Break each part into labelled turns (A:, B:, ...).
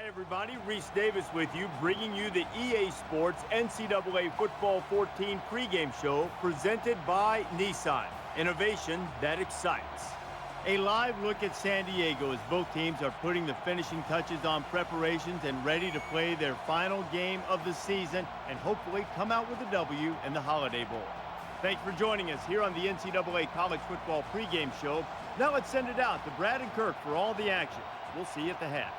A: everybody, Reese Davis with you, bringing you the EA Sports NCAA Football 14 pregame show presented by Nissan. Innovation that excites. A live look at San Diego as both teams are putting the finishing touches on preparations and ready to play their final game of the season and hopefully come out with a W in the Holiday Bowl. Thanks for joining us here on the NCAA College Football pregame show. Now let's send it out to Brad and Curt for all the action. We'll see you at the half.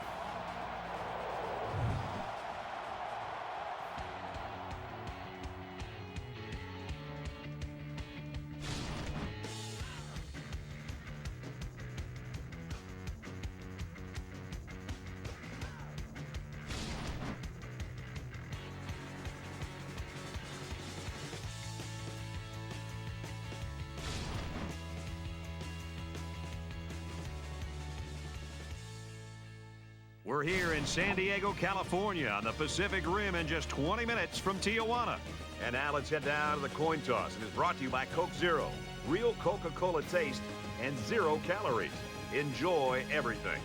B: We're here in San Diego, California on the Pacific Rim in just 20 minutes from Tijuana. And now let's head down to the coin toss. It is brought to you by Coke Zero. Real Coca-Cola taste and 0 calories. Enjoy everything.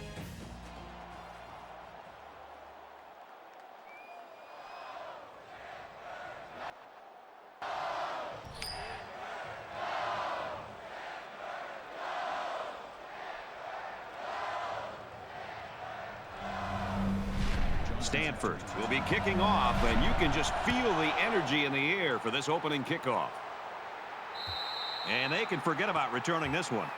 B: Stanford will be kicking off, and you can just feel the energy in the air for this opening kickoff. And they can forget about returning this one.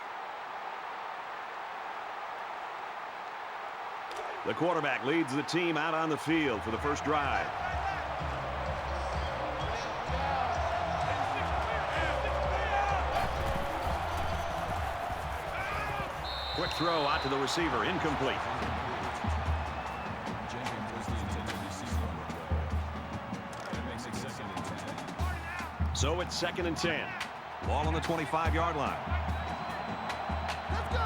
B: The quarterback leads the team out on the field for the first drive. Quick throw out to the receiver, incomplete. So it's 2nd and 10. Ball on the 25-yard line.
C: Let's go!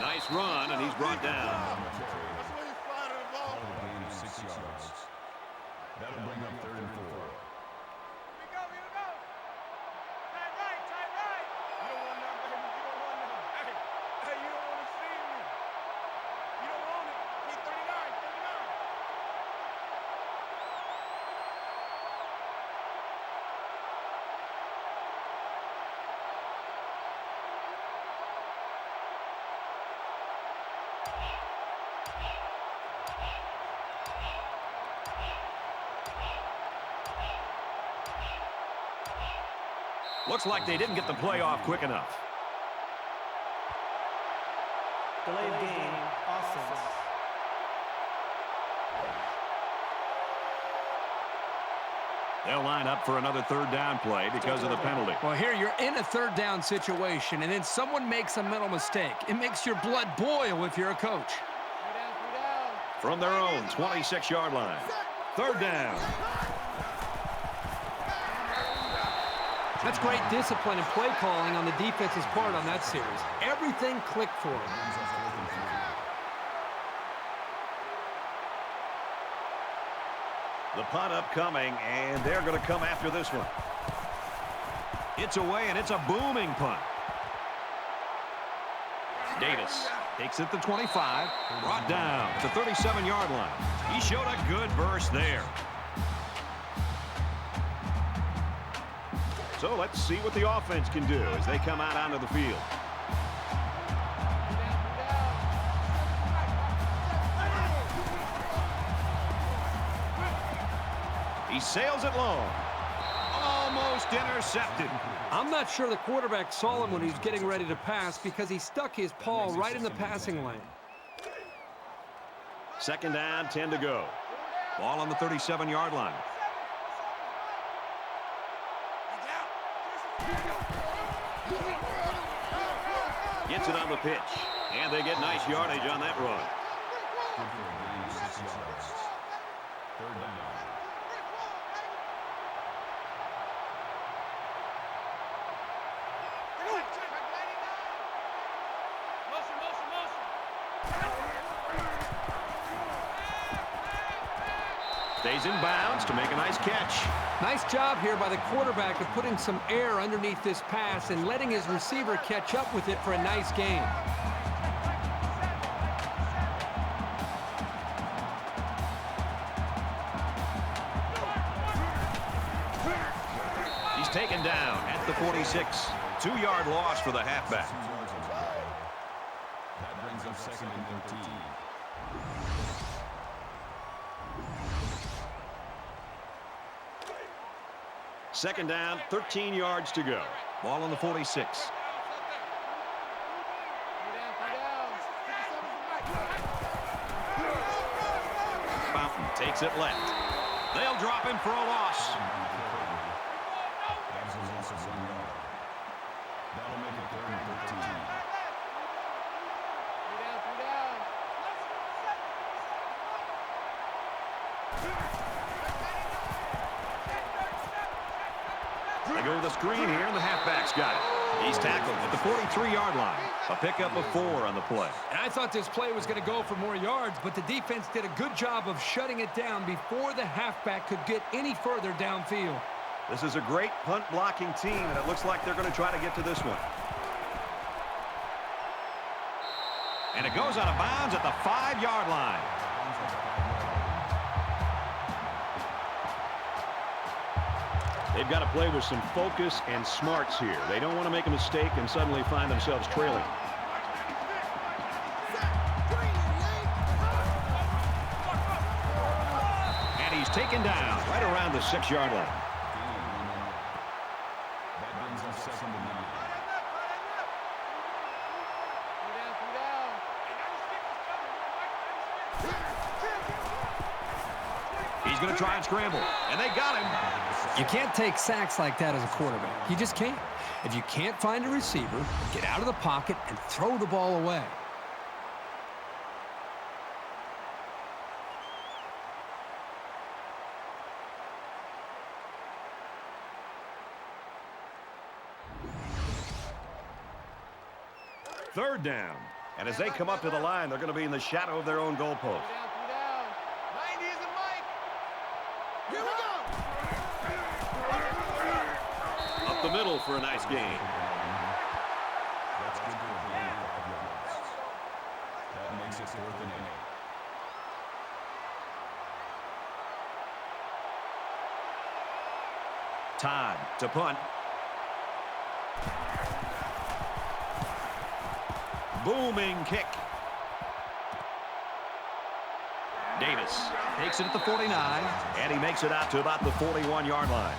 B: Nice run, and he's brought down.
C: That's where he's flying the ball.
D: Gain of 6 yards. That'll bring up 3rd and 4.
C: Here we go, here we go. Tight right, tight right. You don't want none, baby. You don't want none. Hey, you don't want to see me. You don't want it. He's 39, 39.
B: Looks like they didn't get the play off quick enough.
E: Delayed game, offense.
B: They'll line up for another 3rd down play because of the penalty.
F: Well, here you're in a 3rd down situation, and then someone makes a mental mistake. It makes your blood boil if you're a coach.
B: From their own 26-yard line. 3rd down.
F: That's great discipline and play calling on the defense's part on that series. Everything clicked for him.
B: The punt upcoming, and they're going to come after this one. It's away, and it's a booming punt. Davis takes it to 25, brought down at the 37-yard line. He showed a good burst there. So let's see what the offense can do as they come out onto the field. He sails it long. Almost intercepted.
F: I'm not sure the quarterback saw him when he was getting ready to pass because he stuck his paw right in the passing lane.
B: 2nd down, 10 to go. Ball on the 37-yard line. Gets it on the pitch, and they get nice yardage on that run.
D: Good for a gain of 6 yards. 3rd down.
B: Stays in bounds to make a nice catch.
F: Nice job here by the quarterback of putting some air underneath this pass and letting his receiver catch up with it for a nice gain.
B: He's taken down at the 46. 2-yard loss for the halfback.
D: That brings up 2nd and 13.
B: Second down, 13 yards to go. Ball on the 46. Fountain takes it left. They'll drop him for a loss.
D: That'll make it 3rd and 13.
B: They go to the screen here, and the halfback's got it. He's tackled at the 43-yard line. A pickup of 4 on the play.
F: And I thought this play was going to go for more yards, but the defense did a good job of shutting it down before the halfback could get any further downfield.
B: This is a great punt-blocking team, and it looks like they're going to try to get to this one. And it goes out of bounds at the 5-yard line. They've got to play with some focus and smarts here. They don't want to make a mistake and suddenly find themselves trailing. And he's taken down right around the 6-yard line.
D: That brings up 2nd and 9.
B: He's going to try and scramble, and they got him.
F: You can't take sacks like that as a quarterback. You just can't. If you can't find a receiver, get out of the pocket and throw the ball away.
B: Third down. And as they come up to the line, they're going to be in the shadow of their own goalpost. Up the middle for a nice gain.
D: That's good to have gained 5 yards. That makes it 4th and 8.
B: Todd to punt. Booming kick. Davis takes it at the 49, and he makes it out to about the 41-yard line.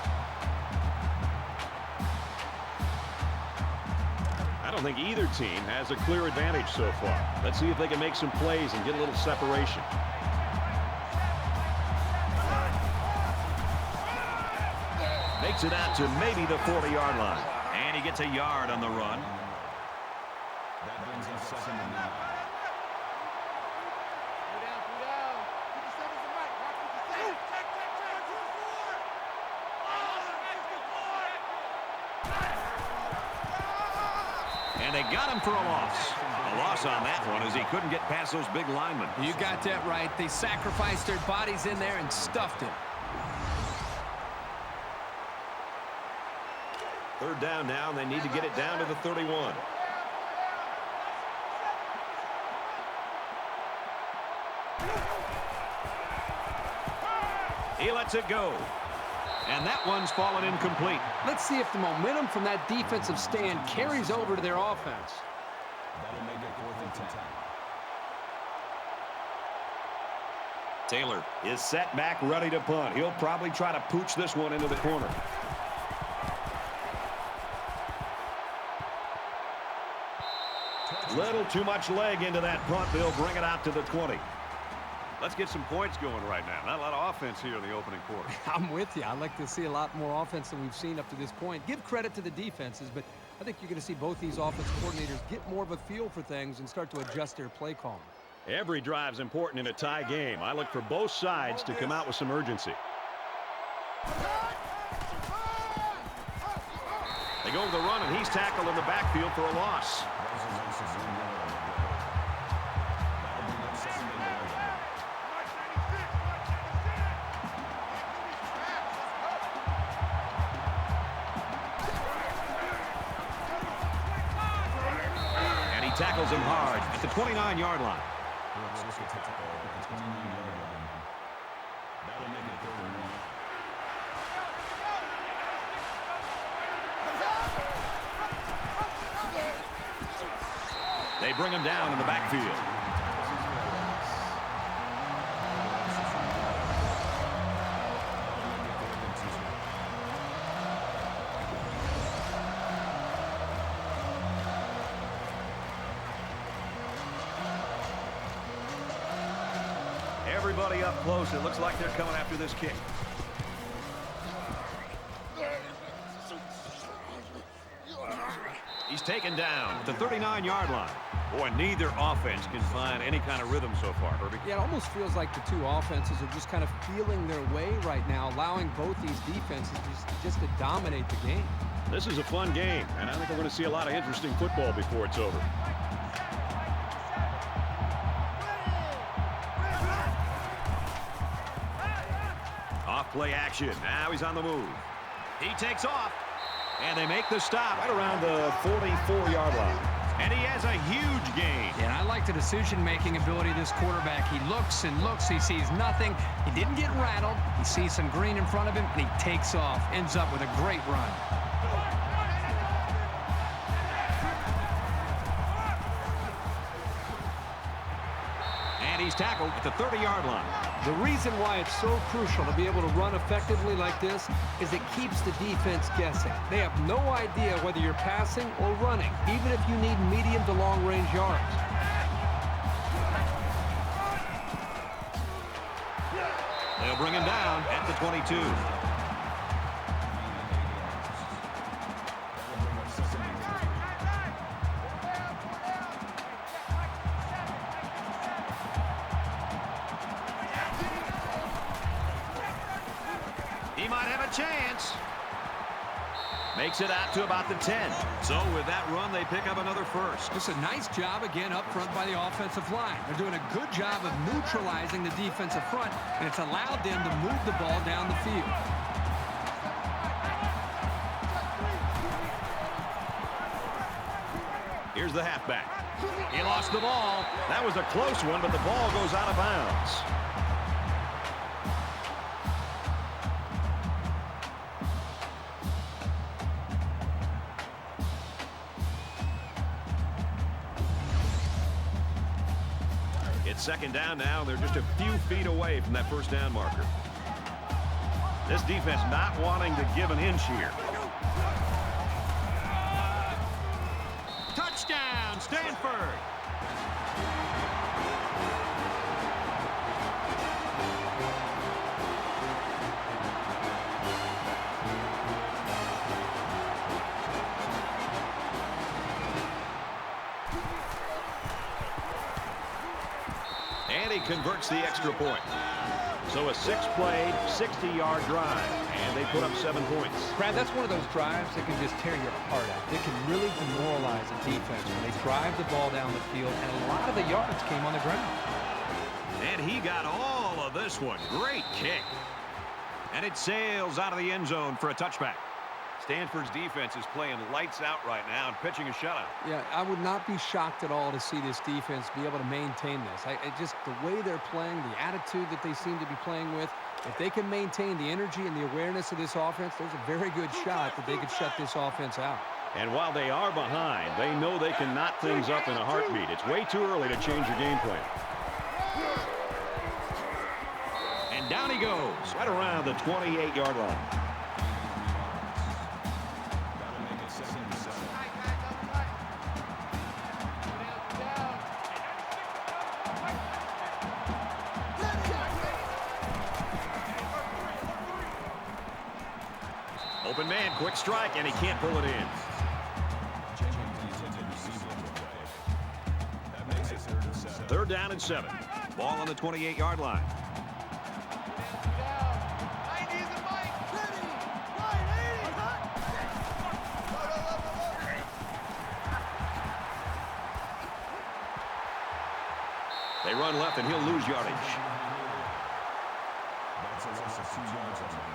B: I don't think either team has a clear advantage so far. Let's see if they can make some plays and get a little separation. Makes it out to maybe the 40-yard line. And he gets a yard on the run.
D: That brings up 2nd and 9.
B: And they got him for a loss. A loss on that one as he couldn't get past those big linemen.
F: You got that right. They sacrificed their bodies in there and stuffed him.
B: Third down now, and they need to get it down to the 31. He lets it go. And that one's fallen incomplete.
F: Let's see if the momentum from that defensive stand carries over to their offense.
D: That'll make it 4th and 10.
B: Taylor is set back, ready to punt. He'll probably try to pooch this one into the corner. Little too much leg into that punt. They'll bring it out to the 20. Let's get some points going right now. Not a lot of offense here in the opening quarter.
F: I'm with you. I'd like to see a lot more offense than we've seen up to this point. Give credit to the defenses, but I think you're going to see both these offense coordinators get more of a feel for things and start to adjust their play calling.
B: Every drive's important in a tie game. I look for both sides to come out with some urgency. They go to the run, and he's tackled in the backfield for a loss. tackles him hard at the 29-yard line.
D: That'll make it 3rd and 1.
B: They bring him down in the backfield. Everybody up close. It looks like they're coming after this kick. He's taken down at the 39-yard line. Boy, neither offense can find any kind of rhythm so far, Herbie.
F: Yeah, it almost feels like the two offenses are just kind of feeling their way right now, allowing both these defenses just to dominate the game.
B: This is a fun game, and I think we're going to see a lot of interesting football before it's over. Off play action. Now he's on the move. He takes off, and they make the stop right around the 44-yard line. And he has a huge gain.
F: Yeah, and I like the decision-making ability of this quarterback. He looks and looks. He sees nothing. He didn't get rattled. He sees some green in front of him, and he takes off. Ends up with a great run.
B: And he's tackled at the 30-yard line.
F: The reason why it's so crucial to be able to run effectively like this is it keeps the defense guessing. They have no idea whether you're passing or running, even if you need medium to long-range yards.
B: They'll bring him down at the 22. He might have a chance. Makes it out to about the 10. So with that run, they pick up another first.
F: Just a nice job again up front by the offensive line. They're doing a good job of neutralizing the defensive front, and it's allowed them to move the ball down the field.
B: Here's the halfback. He lost the ball. That was a close one, but the ball goes out of bounds. It's second down now, and they're just a few feet away from that first down marker. This defense not wanting to give an inch here. Touchdown, Stanford! And he converts the extra point. So a 6-play, 60-yard drive, and they put up 7 points.
F: Brad, that's one of those drives that can just tear your heart out. It can really demoralize a defense when they drive the ball down the field, and a lot of the yards came on the ground.
B: And he got all of this one. Great kick. And it sails out of the end zone for a touchback. Stanford's defense is playing lights out right now and pitching a shutout.
F: Yeah, I would not be shocked at all to see this defense be able to maintain this. Just the way they're playing, the attitude that they seem to be playing with, if they can maintain the energy and the awareness of this offense, there's a very good shot that they could shut this offense out.
B: And while they are behind, they know they can knot things up in a heartbeat. It's way too early to change your game plan. And down he goes, right around the 28-yard line. Open man, quick strike, and he can't pull it in. Third down and 7. Ball on the 28-yard line. They run left, and he'll lose yardage.
D: That's a loss of 2 yards on the play.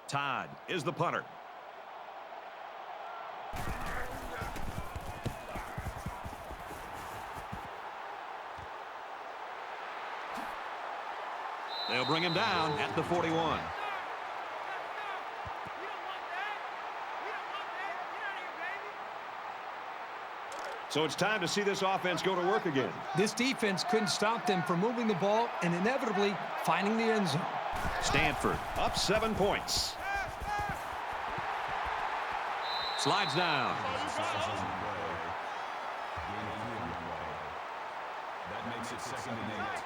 B: Todd is the punter. They'll bring him down at the 41. So it's time to see this offense go to work again.
F: This defense couldn't stop them from moving the ball and inevitably finding the end zone.
B: Stanford up 7 points. Slides down.
D: That makes it 2nd and 8.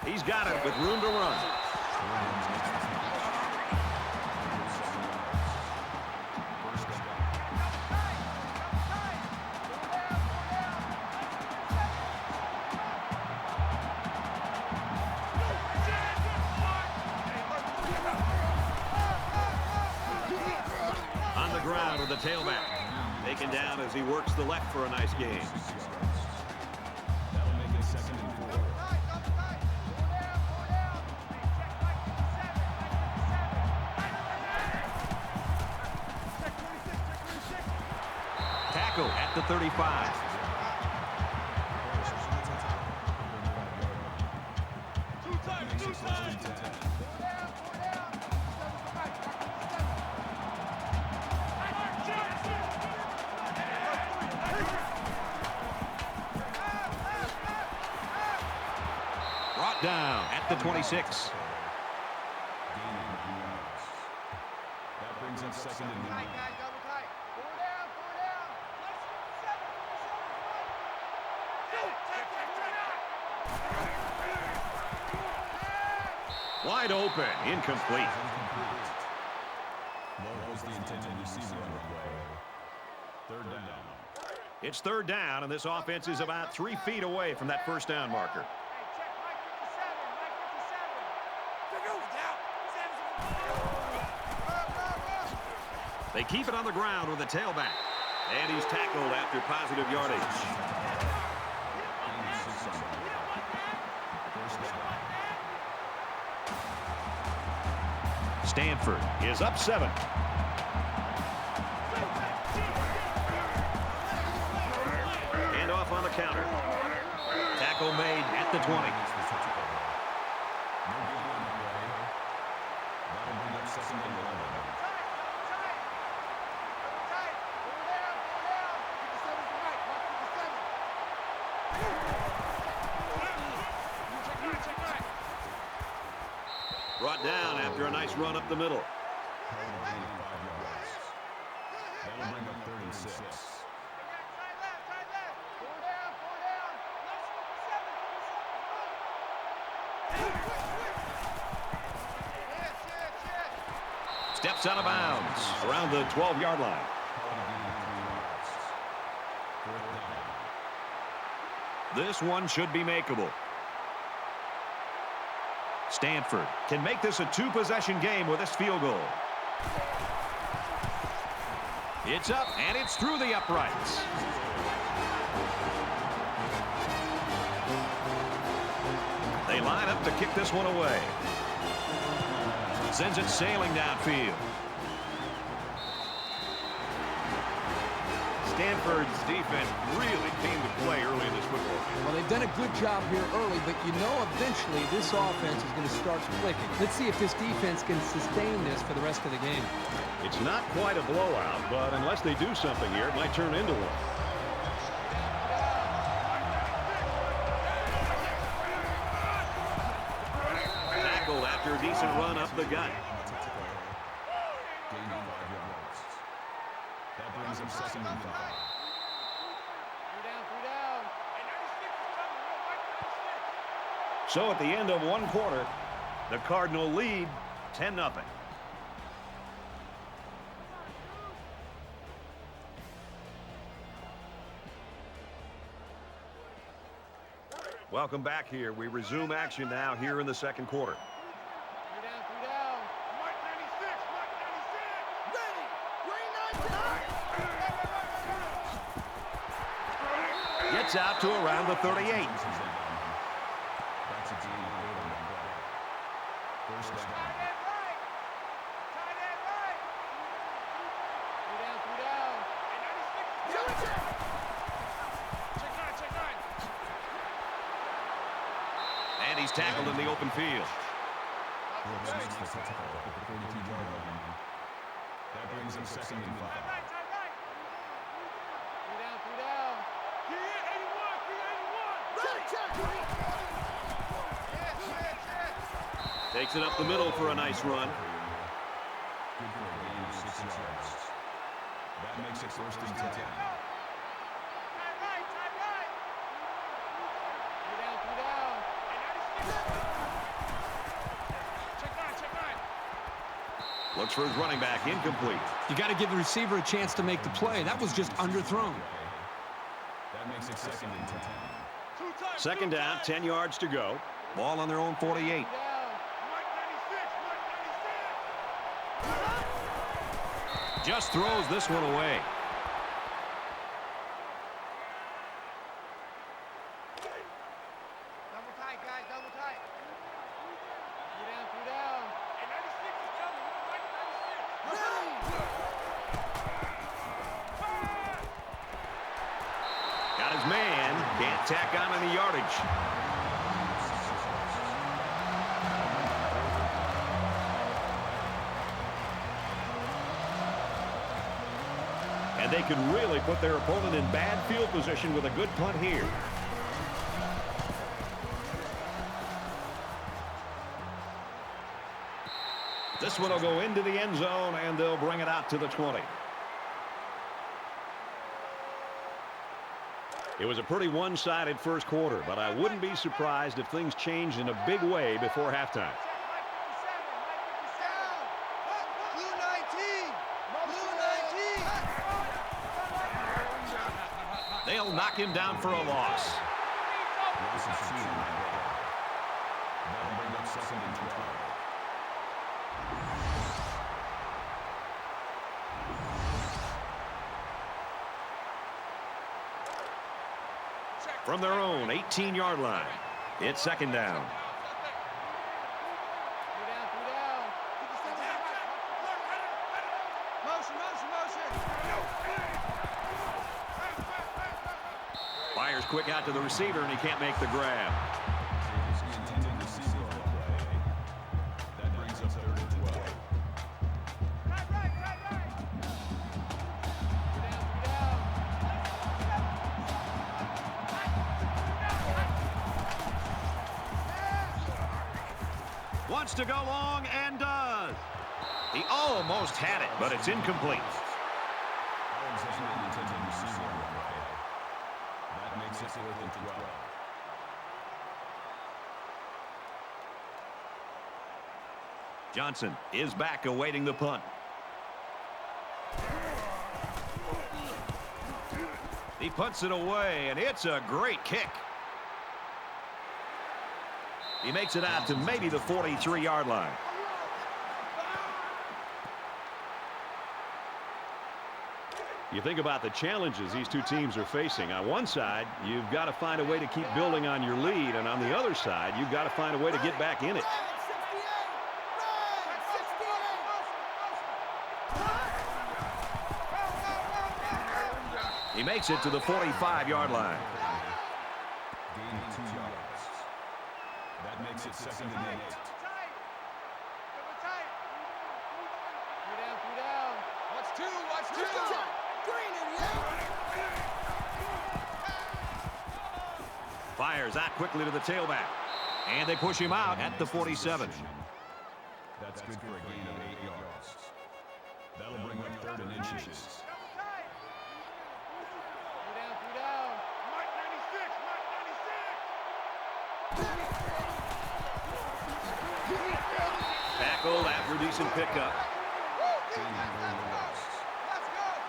B: He's got it with room to run. On the ground with the tailback. Taken down as he works the left for a nice game.
D: That'll make it 2nd and 4.
B: Tackle at the 35. Brought down at the 26.
D: That brings him 2nd and 9.
B: Wide open, incomplete.
D: What was the intended receiver on the play? 3rd down.
B: It's 3rd down, and this offense is about 3 feet away from that first down marker. They keep it on the ground with the tailback. And he's tackled after positive yardage. Stanford is up 7. And off on the counter. Tackle made at the 20. Brought down after a nice run up the middle.
D: That'll bring up 3rd and 6.
B: Steps out of bounds around the 12-yard line. This one should be makeable. Stanford can make this a 2-possession game with this field goal. It's up, and it's through the uprights. They line up to kick this one away. Sends it sailing downfield.
A: Stanford's defense really came to play early in this football game.
F: Well, they've done a good job here early, but you know eventually this offense is going to start clicking. Let's see if this defense can sustain this for the rest of the game.
B: It's not quite a blowout, but unless they do something here, it might turn into one. Tackled after a decent run up the gut.
D: That brings him 2nd and 5.
B: So at the end of one quarter, the Cardinal lead 10-0. Welcome back here. We resume action now here in the second quarter. gets out to around the 38.
D: That's a gain of 8 on that play. First down.
B: And he's tackled in the open field.
D: Brooks makes the tackle at the 42-yard line. That brings him 2nd and 5.
B: Takes it up the middle for a nice run.
D: Good for a gain of 6 yards. That makes it 1st and 10.
B: Looks for his running back, incomplete.
F: You got to give the receiver a chance to make the play. That was just underthrown.
D: That makes it 2nd and 10.
B: Second down, 10 yards to go. Ball on their own 48. Just throws this one away.
C: Double tight, guys, double tight.
B: Got his man. Can't tack on any yardage. And they could really put their opponent in bad field position with a good punt here. This one will go into the end zone, and they'll bring it out to the 20. It was a pretty one-sided first quarter, but I wouldn't be surprised if things changed in a big way before halftime.
C: Blue 19! Blue 19!
B: They'll knock him down for a loss.
D: Loss of 2 on that play. That'll bring up 2nd and 12.
B: From their own 18-yard line, it's second down. Fires quick out to the receiver, and he can't make the grab.
D: He intended to see the play. That brings up 3rd and 12.
B: Wants to go long and does. He almost had it, but it's incomplete.
D: Alexander intended to see the play. That makes it 4th and 12.
B: Johnson is back awaiting the punt. He punts it away, and it's a great kick. He makes it out to maybe the 43-yard line. You think about the challenges these two teams are facing. On one side, you've got to find a way to keep building on your lead, and on the other side, you've got to find a way to get back in it. He makes it to the 45-yard line.
D: Gain of 2 yards. That makes it 2nd and 8.
B: Fires out quickly to the tailback. And they push him out at the 47.
D: That's good for a gain of 8 yards. That'll bring up 3rd and inches.
B: Tackled after a decent pickup.
D: Gain of 4 yards.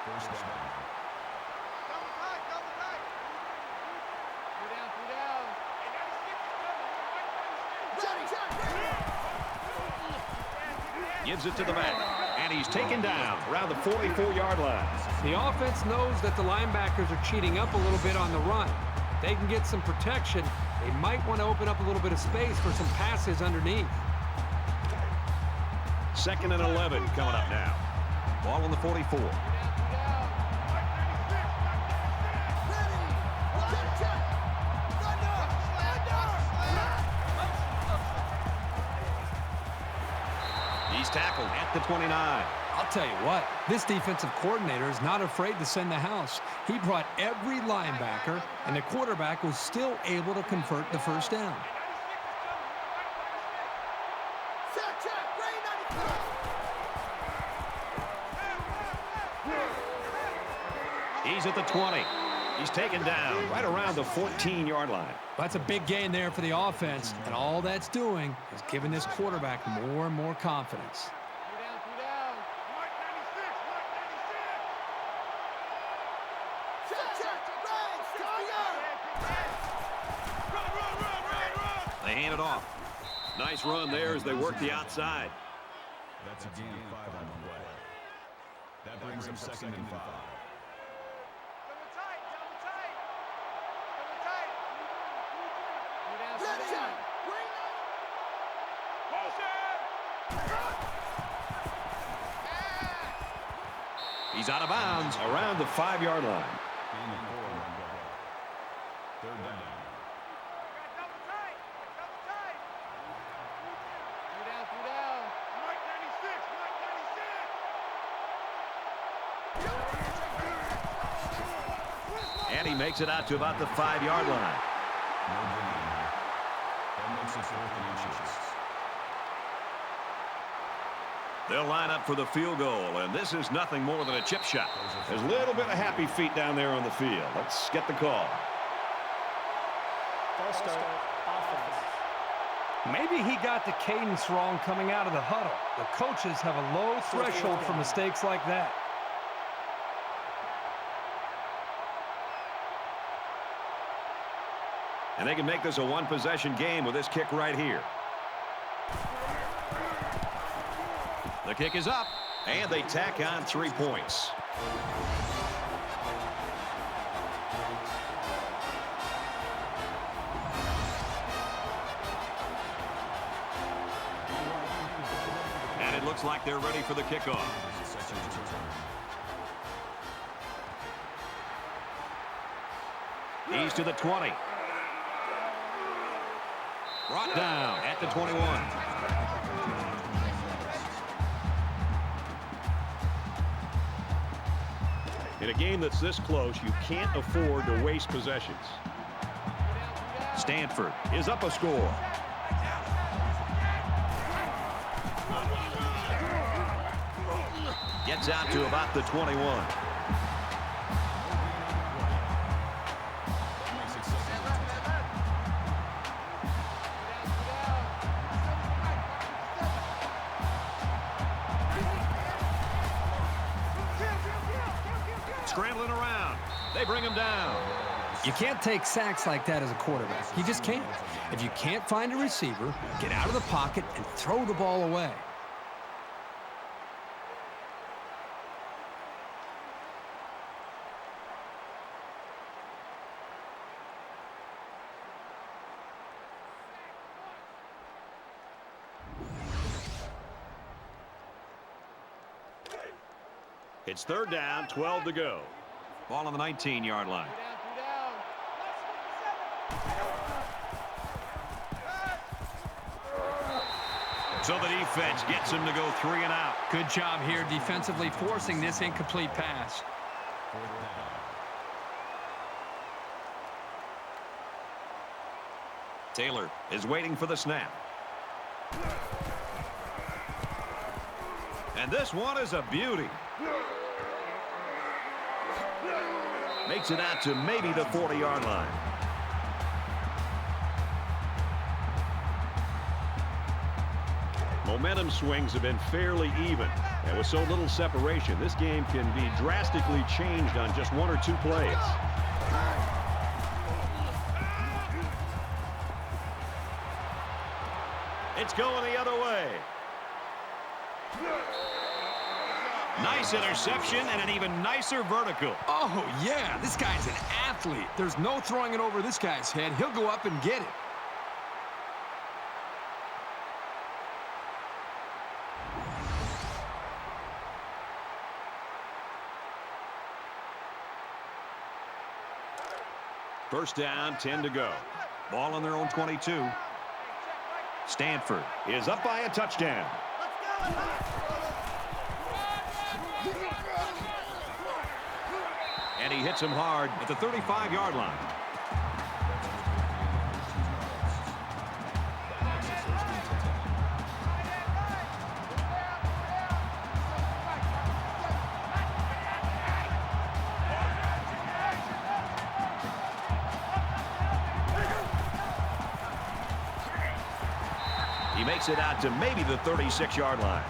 D: First down.
B: Gives it to the back, and he's taken down around the 44-yard line.
F: The offense knows that the linebackers are cheating up a little bit on the run. If they can get some protection, they might want to open up a little bit of space for some passes underneath.
B: 2nd and 11 coming up now. Ball on the 44. He's tackled at the 29.
F: I'll tell you what, this defensive coordinator is not afraid to send the house. He brought every linebacker, and the quarterback was still able to convert the first down.
B: He's at the 20. He's taken down right around the 14-yard line.
F: That's a big gain there for the offense, and all that's doing is giving this quarterback more and more confidence.
B: They hand it off. Nice run there as they work the outside.
D: That's a gain of 5 on the play. That brings up 2nd and 5.
B: He's out of bounds around the 5-yard line.
D: Gain of 4 on the play. 3rd down.
B: And he makes it out to about the 5-yard line.
D: No gain. That makes it 4th and inches.
B: They'll line up for the field goal, and this is nothing more than a chip shot. There's a little bit of happy feet down there on the field. Let's get the call.
E: False start. Offense.
F: Maybe he got the cadence wrong coming out of the huddle. The coaches have a low threshold for mistakes like that.
B: And they can make this a one-possession game with this kick right here. The kick is up, and they tack on 3 points. And it looks like they're ready for the kickoff. He's to the 20. Brought down at the 21. In a game that's this close, you can't afford to waste possessions. Stanford is up a score. Gets out to about the 21. Scrambling around. They bring him down.
F: You can't take sacks like that as a quarterback. You just can't. If you can't find a receiver, get out of the pocket and throw the ball away.
B: It's 3rd down, 12 to go. Ball on the 19-yard line. So the defense gets him to go 3 and out.
F: Good job here defensively forcing this incomplete pass.
B: Taylor is waiting for the snap. And this one is a beauty. Makes it out to maybe the 40-yard line. Momentum swings have been fairly even. And with so little separation, this game can be drastically changed on just 1 or 2 plays. It's going the other way. Nice interception and an even nicer vertical.
F: Oh, yeah, this guy's an athlete. There's no throwing it over this guy's head. He'll go up and get it.
B: First down, 10 to go. Ball on their own 22. Stanford is up by a touchdown. And he hits him hard at the 35-yard line. He makes it out to maybe the 36-yard line.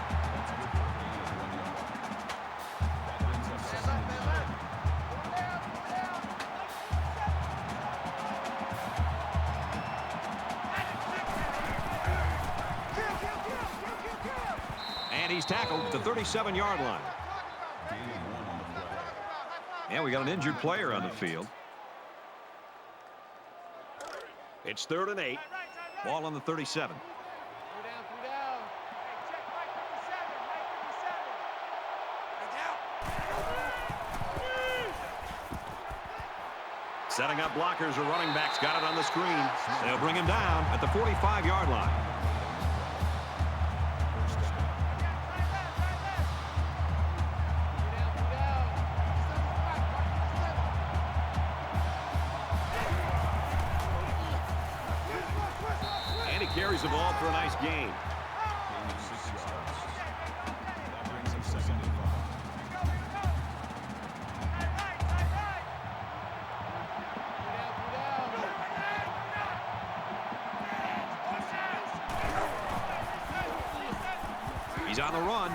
B: And he's tackled at the 37-yard line. And we got an injured player on the field. It's 3rd and 8. Ball on the 37. Setting up blockers or running backs. Got it on the screen. They'll bring him down at the 45-yard line. And he carries the ball for a nice gain. He's on the run.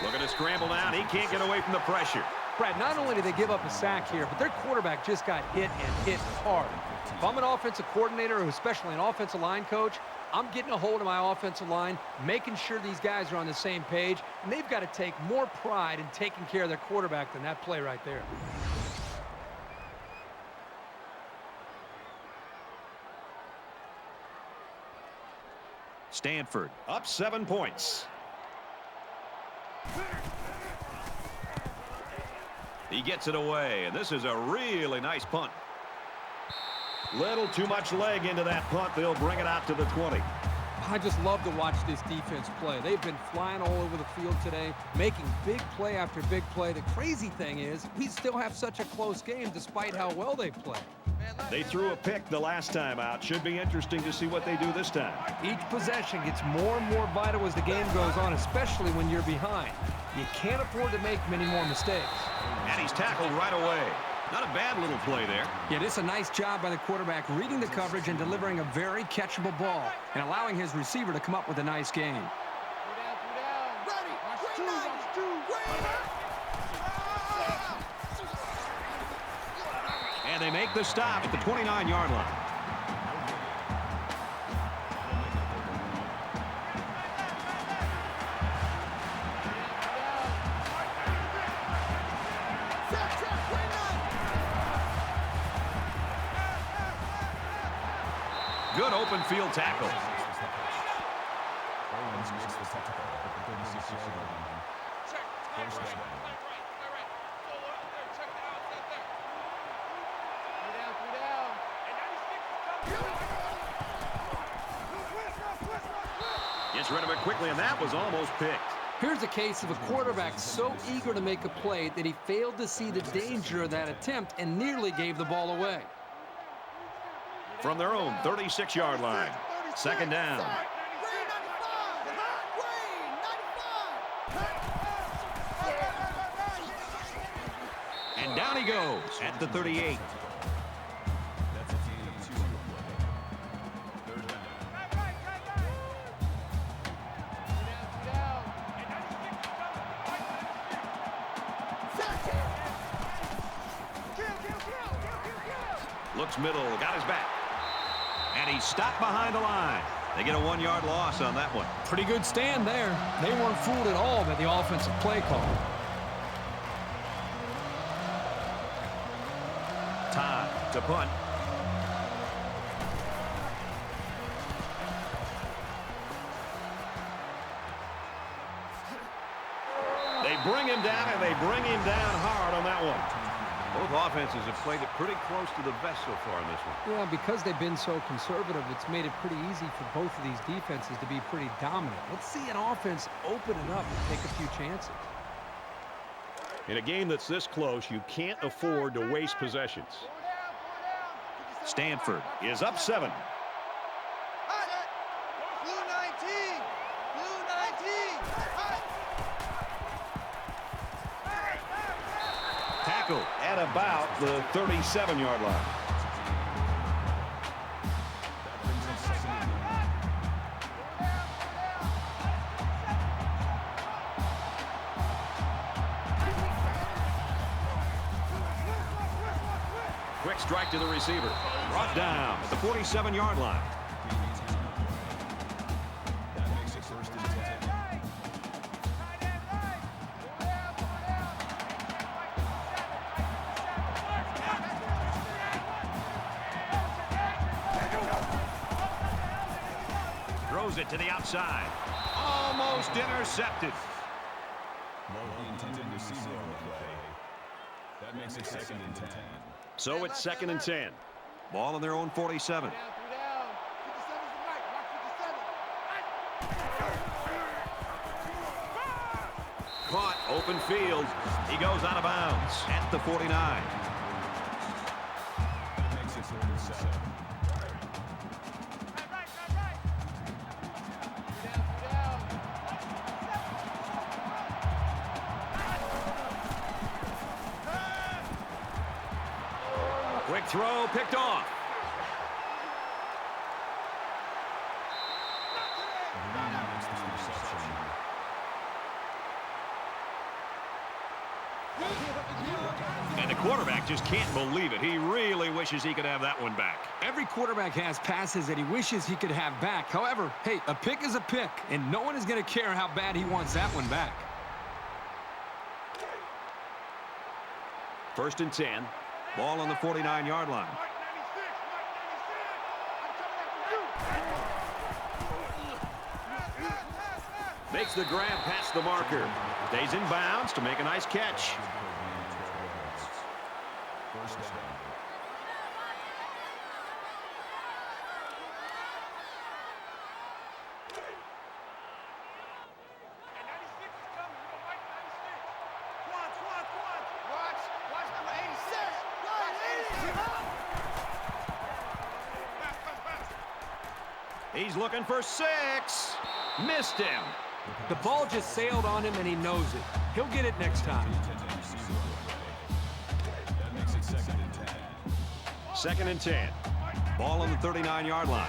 B: Looking to scramble down. He can't get away from the pressure.
F: Brad, not only did they give up a sack here, but their quarterback just got hit and hit hard. If I'm an offensive coordinator, or especially an offensive line coach, I'm getting a hold of my offensive line, making sure these guys are on the same page, and they've got to take more pride in taking care of their quarterback than that play right there.
B: Stanford up 7 points. He gets it away, and this is a really nice punt. Little too much leg into that punt. They'll bring it out to the 20.
F: I just love to watch this defense play. They've been flying all over the field today, making big play after big play. The crazy thing is we still have such a close game despite how well they play.
B: They threw a pick the last time out. Should be interesting to see what they do this time.
F: Each possession gets more and more vital as the game goes on, especially when you're behind. You can't afford to make many more mistakes.
B: And he's tackled right away. Not a bad little play there.
F: Yeah, this is a nice job by the quarterback reading the coverage and delivering a very catchable ball and allowing his receiver to come up with a nice gain.
B: And they make the stop at the 29-yard line. Good open field tackle. Gets rid of it quickly, and that was almost picked.
F: Here's a case of a quarterback so eager to make a play that he failed to see the danger of that attempt and nearly gave the ball away.
B: From their own 36-yard line. Second down. And down he goes at the 38. Looks middle, got his back. And he's stopped behind the line. They get a 1-yard loss on that one.
F: Pretty good stand there. They weren't fooled at all by the offensive play call.
B: Time to punt. They bring him down, and they bring him down hard on that one. Both offenses have played it pretty close to the vest so far in this one.
F: Yeah, because they've been so conservative, it's made it pretty easy for both of these defenses to be pretty dominant. Let's see an offense open it up and take a few chances.
B: In a game that's this close, you can't afford to waste possessions. Stanford is up 7.
C: Blue 19! Blue 19!
B: Tackle at about the 37-yard line. Quick strike to the receiver. Brought down at the 47-yard line.
D: That makes it 1st and 10.
B: Throws it to the outside. Almost intercepted.
D: Ball intended receiver on the play. That makes it 2nd and 10.
B: So it's 2nd and 10. Ball on their own 47. Caught, open field. He goes out of bounds at the 49.
D: That makes it 3rd and 7.
B: Quick throw, picked off. And the quarterback just can't believe it. He really wishes he could have that one back.
F: Every quarterback has passes that he wishes he could have back. However, hey, a pick is a pick, and no one is going to care how bad he wants that one back.
B: 1st and 10. Ball on the 49-yard line. Makes the grab past the marker. Stays in bounds to make a nice catch.
D: 1st down.
B: He's looking for 6. Missed him.
F: The ball just sailed on him, and he knows it. He'll get it next time.
D: That makes it 2nd and 10.
B: 2nd and 10. Ball on the 39-yard line.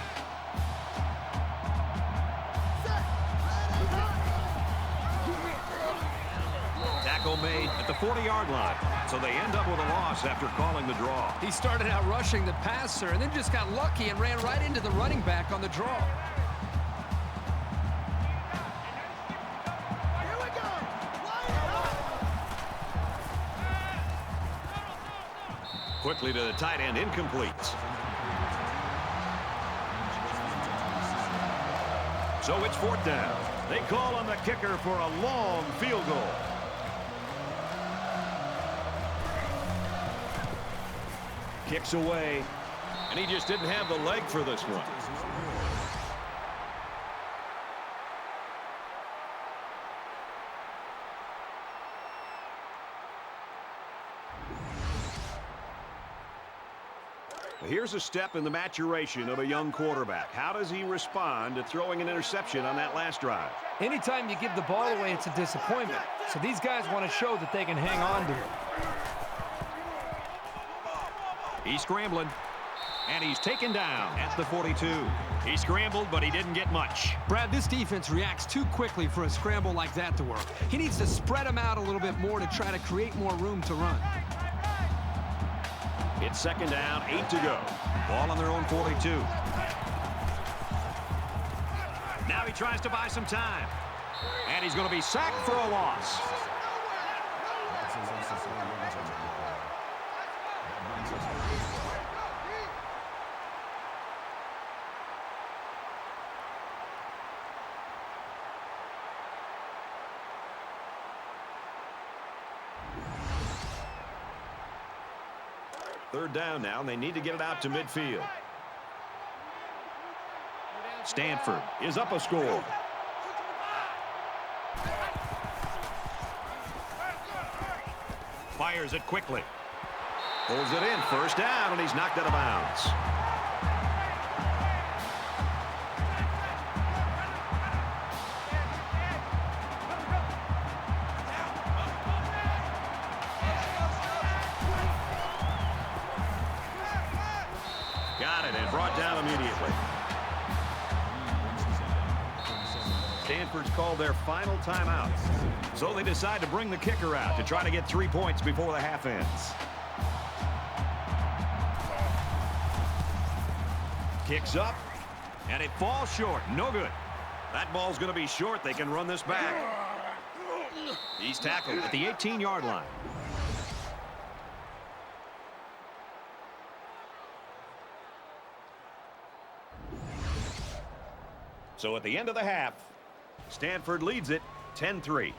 B: Tackle made at the 40-yard line. So they end up with a loss after calling the draw.
F: He started out rushing the passer and then just got lucky and ran right into the running back on the draw.
B: Quickly to the tight end, incomplete. So it's 4th down. They call on the kicker for a long field goal. Kicks away, and he just didn't have the leg for this one. Here's a step in the maturation of a young quarterback. How does he respond to throwing an interception on that last drive?
F: Anytime you give the ball away, it's a disappointment. So these guys want to show that they can hang on to it.
B: He's scrambling, and he's taken down at the 42. He scrambled, but he didn't get much.
F: Brad, this defense reacts too quickly for a scramble like that to work. He needs to spread them out a little bit more to try to create more room to run.
B: It's second down, 8 to go. Ball on their own 42. Now he tries to buy some time. And he's going to be sacked for a loss. Third down now, and they need to get it out to midfield. Stanford is up a score. Fires it quickly. Pulls it in, first down, and he's knocked out of bounds. Got it, and brought down immediately. Stanford's called their final timeout. So they decide to bring the kicker out to try to get 3 points before the half ends. Kicks up, and it falls short. No good. That ball's going to be short. They can run this back. He's tackled at the 18-yard line. So at the end of the half, Stanford leads it 10-3.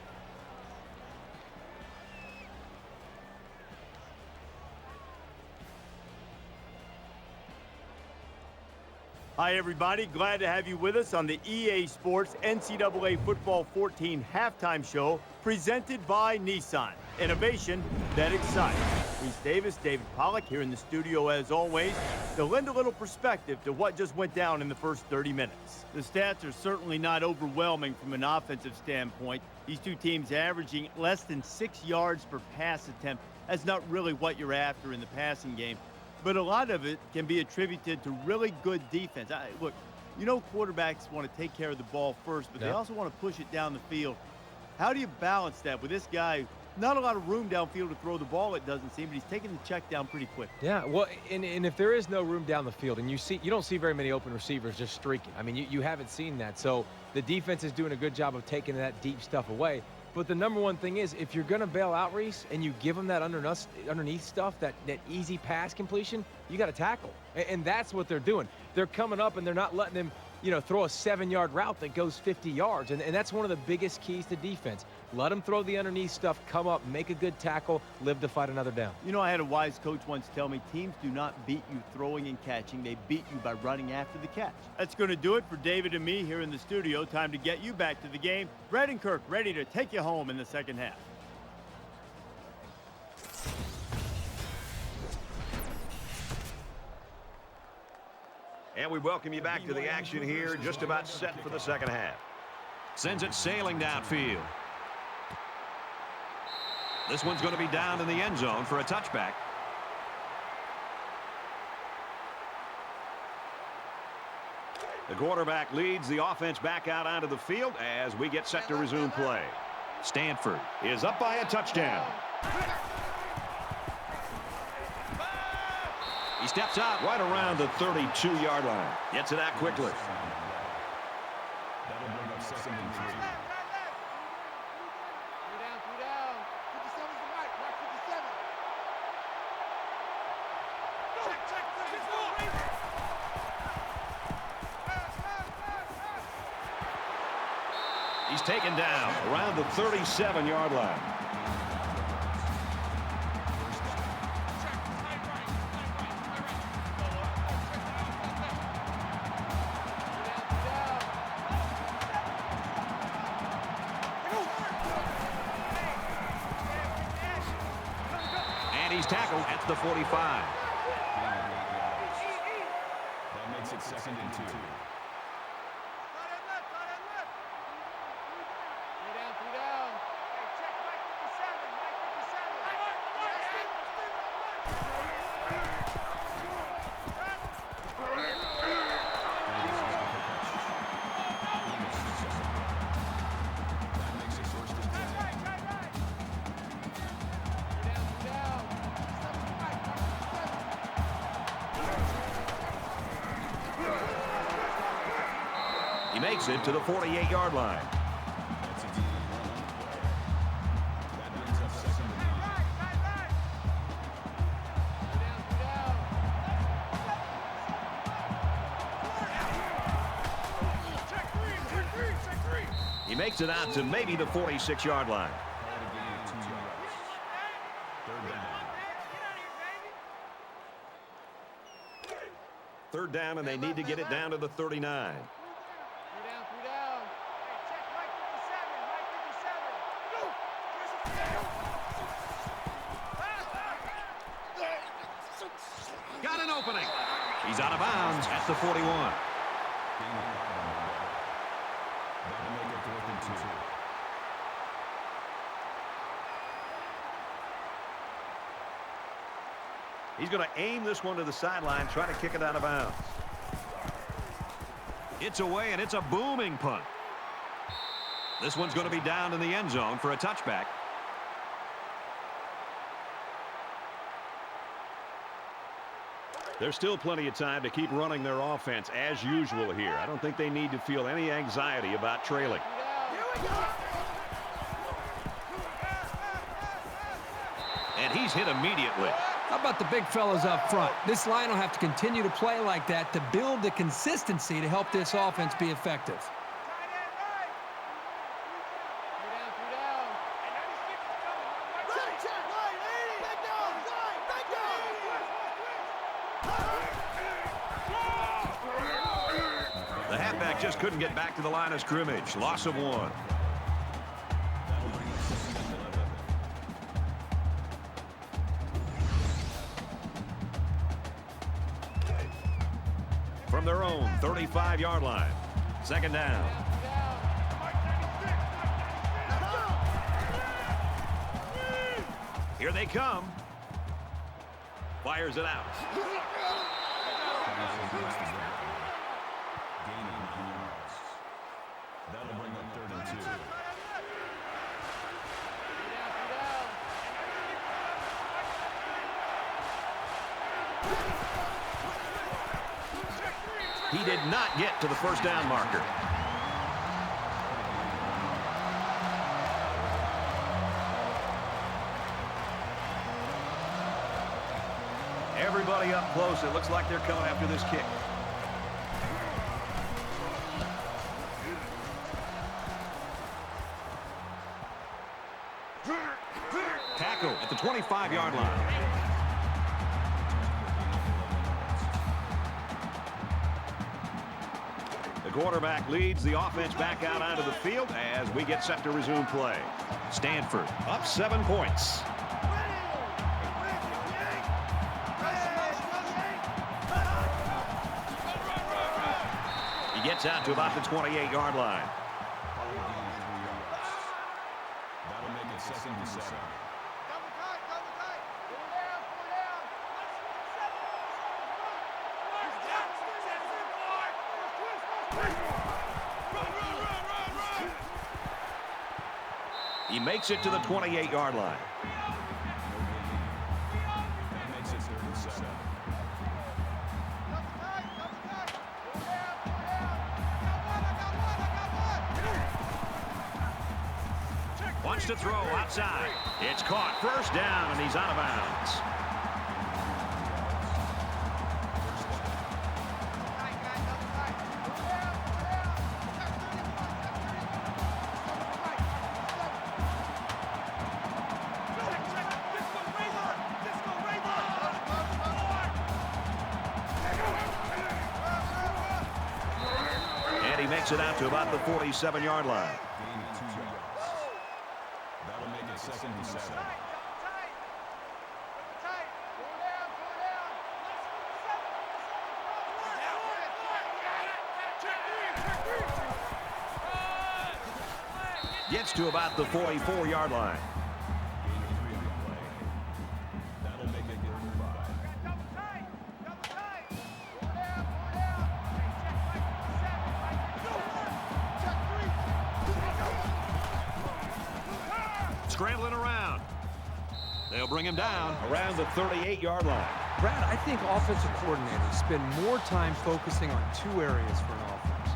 A: Hi, everybody. Glad to have you with us on the EA Sports NCAA Football 14 halftime show presented by Nissan. Innovation that excites. Reese Davis, David Pollack here in the studio as always to lend a little perspective to what just went down in the first 30 minutes. The stats are certainly not overwhelming from an offensive standpoint. These two teams averaging less than 6 yards per pass attempt. That's not really what you're after in the passing game. But a lot of it can be attributed to really good defense. Look, you know quarterbacks want to take care of the ball first, but they also want to push it down the field. How do you balance that with this guy? Not a lot of room downfield to throw the ball, it doesn't seem, but he's taking the check down pretty quick.
G: Yeah, well, and if there is no room down the field, and you don't see very many open receivers just streaking. I mean, you haven't seen that. So the defense is doing a good job of taking that deep stuff away. But the number one thing is, if you're going to bail out, Reese, and you give them that underneath stuff, that easy pass completion, you got to tackle. And that's what they're doing. They're coming up, and they're not letting them, throw a 7-yard route that goes 50 yards. And that's one of the biggest keys to defense. Let them throw the underneath stuff, come up, make a good tackle, live to fight another down. I
A: had a wise coach once tell me, teams do not beat you throwing and catching. They beat you by running after the catch. That's going to do it for David and me here in the studio. Time to get you back to the game. Brett and Curt ready to take you home in the second half.
B: And we welcome you back to the action here, just about set for the second half. Sends it sailing downfield. This one's going to be down in the end zone for a touchback. The quarterback leads the offense back out onto the field as we get set to resume play. Stanford is up by a touchdown. He steps out right around the 32-yard line. Gets it out quickly.
D: That'll bring up second and 3.
B: He's taken down around the 37-yard line. And he's tackled at the 45.
D: That makes it second and 2.
B: He makes it to the 48-yard line.
D: That's a decent run on the play. That brings up second and 8.
B: He makes it out to maybe the 46-yard line.
D: Called a gain of 2 yards. Third down.
B: Third down, and they need to get it down to the 39. Got an opening. He's out of bounds at the 41.
D: Gain of 5 on the play. That'll make it 4th and 2.
B: He's going to aim this one to the sideline, try to kick it out of bounds. It's away, and it's a booming punt. This one's going to be down in the end zone for a touchback. There's still plenty of time to keep running their offense as usual here. I don't think they need to feel any anxiety about trailing. And he's hit immediately.
F: How about the big fellas up front? This line will have to continue to play like that to build the consistency to help this offense be effective.
B: The halfback just couldn't get back to the line of scrimmage. Loss of 1.
D: That'll bring up second and 11.
B: From their own 35-yard line. Second down. Here they come. Fires it out.
D: Gain of 9 yards. That'll bring up 3rd and 2.
B: He did not get to the first down marker. Everybody up close. It looks like they're coming after this kick. Tackle at the 25-yard line. The quarterback leads the offense back out onto the field as we get set to resume play. Stanford up 7 points. He gets out to about the 28-yard line.
D: That'll make it 2nd and 7.
B: He makes it to the 28-yard line.
D: That makes it 3rd and 7.
B: Wants to throw outside. It's caught. First down, and he's out of bounds. And he makes it out to about the 47-yard line.
D: Gain of 2 yards. That'll make it 2nd and 7.
B: Gets to about the 44-yard line.
D: Gain of 3 on the play. That'll make it 3rd and 5.
B: Scrambling around. They'll bring him down around the 38-yard line.
F: Brad, I think offensive coordinators spend more time focusing on 2 areas for an offense.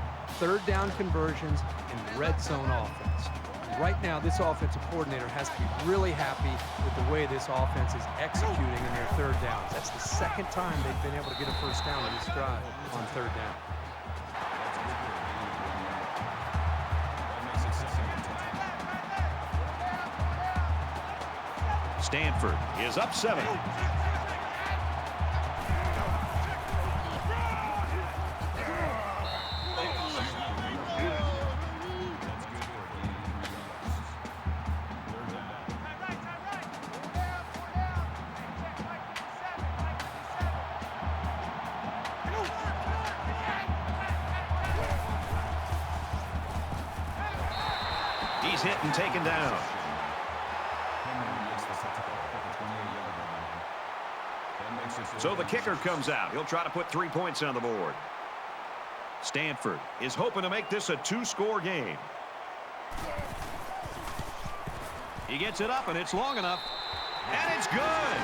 F: third down conversions and red zone offense. Right now, this offensive coordinator has to be really happy with the way this offense is executing in their third downs. That's the second time they've been able to get a first down in this drive on third down.
B: Stanford is up 7. He's hit and taken down. So the kicker comes out. He'll try to put 3 points on the board. Stanford is hoping to make this a 2-score game. He gets it up, and it's long enough. And it's good.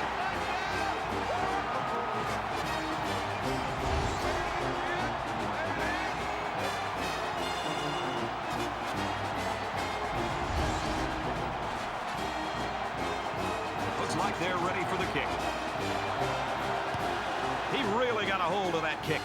B: Looks like they're ready for the kick. He really got a hold of that kick.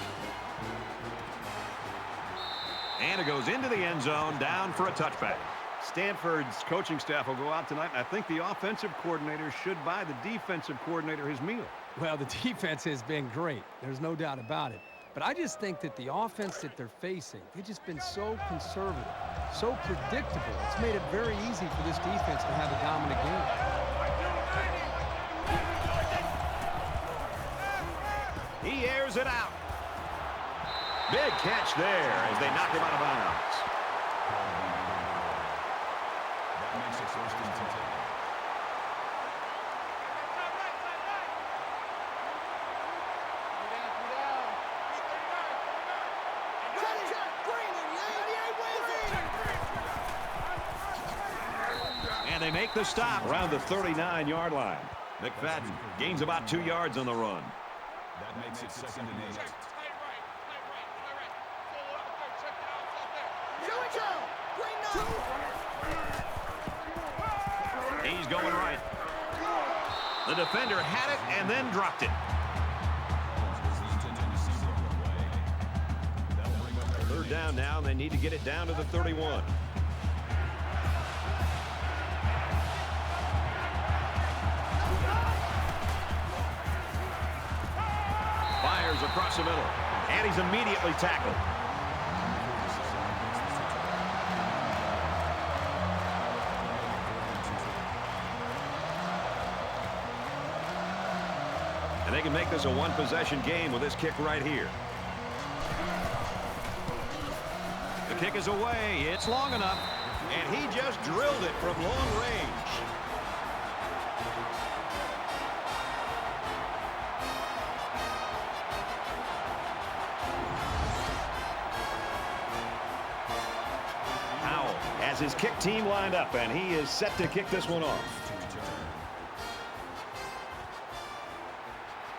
B: And it goes into the end zone, down for a touchback.
H: Stanford's coaching staff will go out tonight, and I think the offensive coordinator should buy the defensive coordinator his meal.
F: Well, the defense has been great. There's no doubt about it. But I just think that the offense that they're facing, they've just been so conservative, so predictable. It's made it very easy for this defense to have a dominant game.
B: He airs it out. Big catch there as they knock him out of bounds.
D: That makes it first and 10.
B: And they make the stop around the 39-yard line. McFadden gains about 2 yards on the run.
D: That makes it second and 8.
B: He's going right. The defender had it and then dropped it. Third down now, and they need to get it down to the 31. Fires across the middle, and he's immediately tackled. And they can make this a one-possession game with this kick right here. The kick is away. It's long enough. And he just drilled it from long range. Howell has his kick team lined up, and he is set to kick this one off.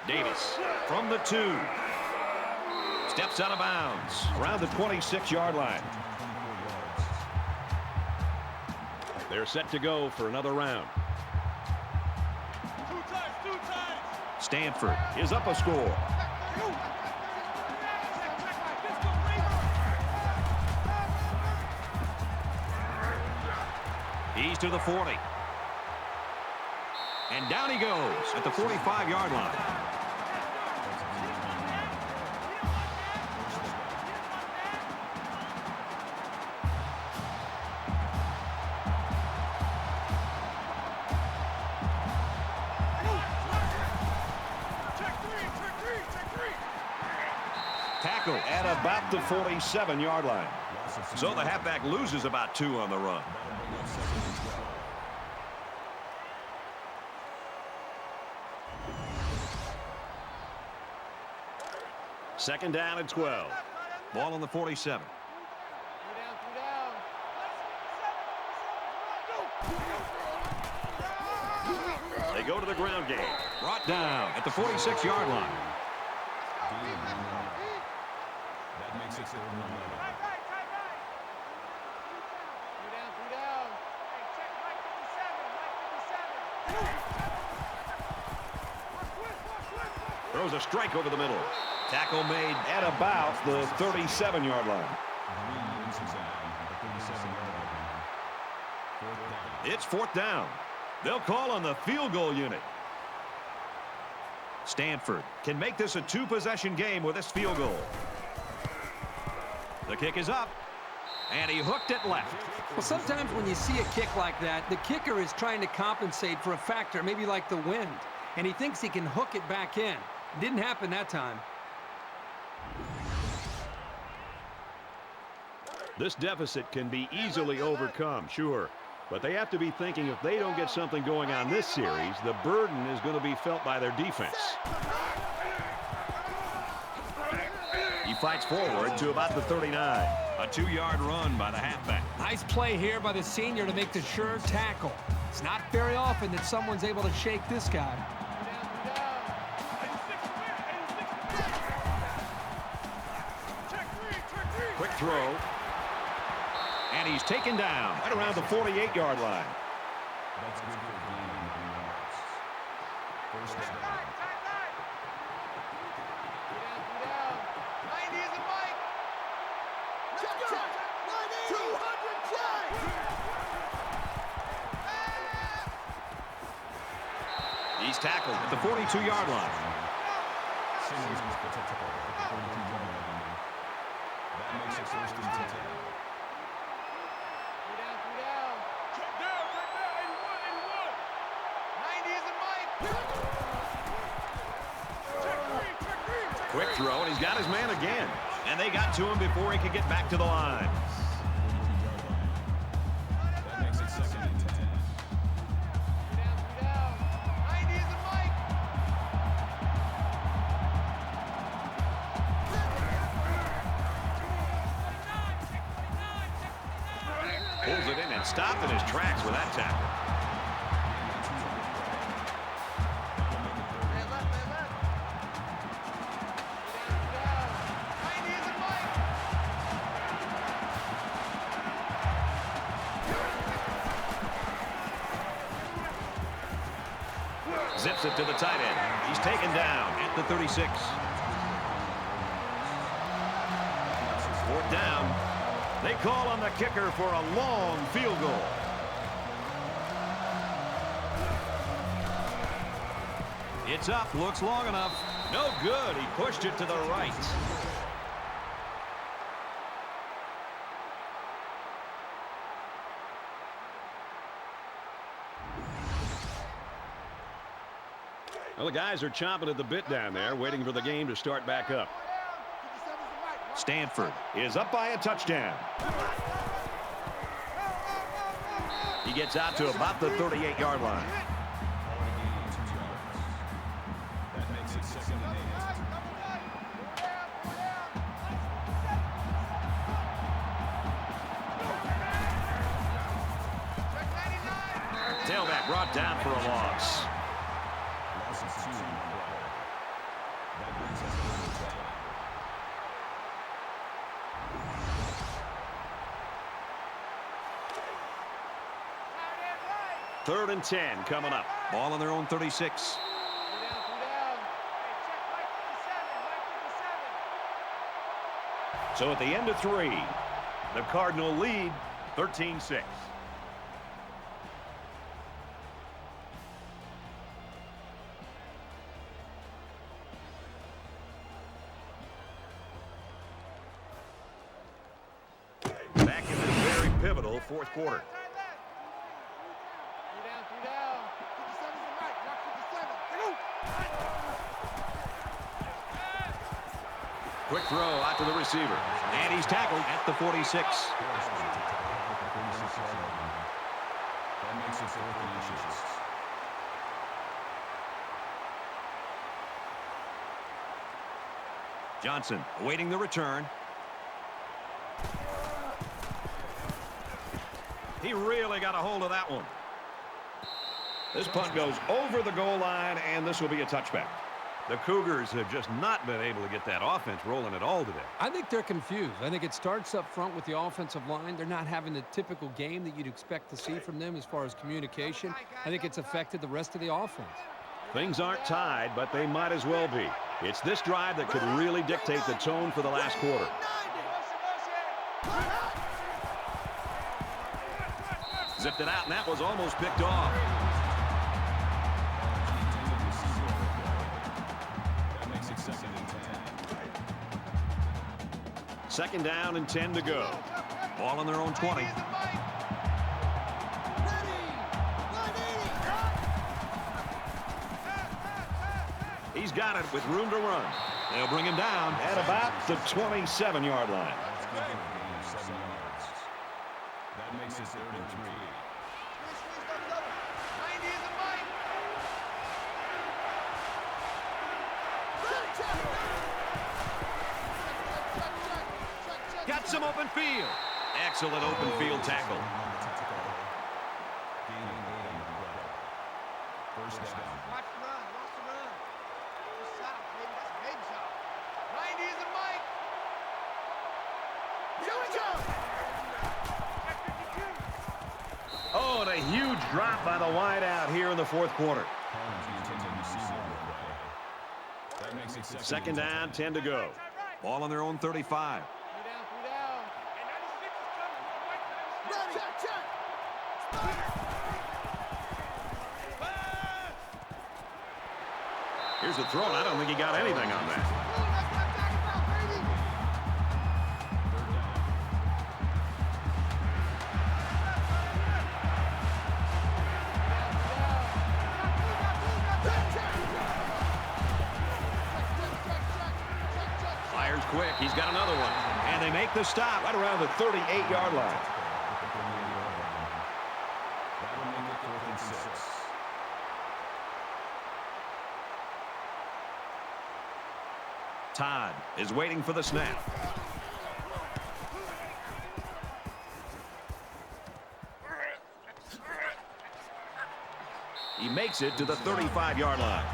B: Davis from the 2. Steps out of bounds around the 26-yard line. They're set to go for another round. Stanford is up a score. He's to the 40. And down he goes at the 45-yard line. Tackle at about the 47-yard line. So the halfback loses about 2 on the run. Second down and 12. Ball on the 47. They go to the ground game. Brought down at the 46-yard line.
D: That makes it 7-11.
B: Throws a strike over the middle. Tackle made at about the 37-yard line. It's fourth down. They'll call on the field goal unit. Stanford can make this a two-possession game with this field goal. The kick is up, and he hooked it left.
F: Well, sometimes when you see a kick like that, the kicker is trying to compensate for a factor, maybe like the wind, and he thinks he can hook it back in. It didn't happen that time.
H: This deficit can be easily overcome, sure. But they have to be thinking if they don't get something going on this series, the burden is going to be felt by their defense.
B: He fights forward to about the 39. A 2-yard run by the halfback.
F: Nice play here by the senior to make the sure tackle. It's not very often that someone's able to shake this guy.
B: Quick throw. And he's taken down right around the 48-yard line.
D: That's good for a gain of 3 yards. First down.
B: He's tackled at the 42-yard line.
D: Simmons with the tackle at the 42-yard line. That makes it first and 10.
B: Quick throw, and he's got his man again. And they got to him before he could get back to the line.
D: That makes it second and 10.
B: Pulls it in and stopped in his tracks with that tackle. Zips it to the tight end. He's taken down at the 36. Fourth down. They call on the kicker for a long field goal. It's up. Looks long enough. No good. He pushed it to the right.
H: Well, the guys are chomping at the bit down there, waiting for the game to start back up.
B: Stanford is up by a touchdown. He gets out to about the 38-yard line.
D: That makes it second and 8.
B: Tailback brought down for a loss.
D: Loss of 2 on the play. That brings us to the 10.
H: Third and 10 coming up.
B: Ball on their own 36. So at the end of 3, the Cardinal lead 13-6. Back in this very pivotal fourth quarter. Quick throw out to the receiver. And he's tackled at the 46.
D: That makes it 4th and inches.
B: Johnson awaiting the return. He really got a hold of that one. This punt goes over the goal line, and this will be a touchback. The Cougars have just not been able to get that offense rolling at all today.
F: I think they're confused. I think it starts up front with the offensive line. They're not having the typical game that you'd expect to see from them as far as communication. I think it's affected the rest of the offense.
H: Things aren't tied, but they might as well be. It's this drive that could really dictate the tone for the last quarter.
B: Zipped it out, and that was almost picked off.
H: Second down and 10 to go.
B: Ball on their own 20.
H: He's got it with room to run. They'll bring him down at about the 27-yard line.
D: That makes it 3rd and 3.
B: Got some open field. Excellent open field tackle.
D: First down.
C: Watch the run. Watch the run. Just stop, baby. That's a big shot. 90 is the mic. Here we go.
H: Oh, and a huge drop by the wide out here in the fourth quarter.
D: That makes it
H: Second down, 10 to go.
B: Ball on their own 35.
C: 3 down, 3 down. And 96 is coming. Wait for them. Check, check.
H: Here's the throw, and I don't think he got anything on that.
B: Fires quick. He's got another one. And they make the stop
H: Right around the 38-yard line.
D: That will make it 4th and 6.
B: Todd is waiting for the snap.
H: He makes it to the 35-yard line.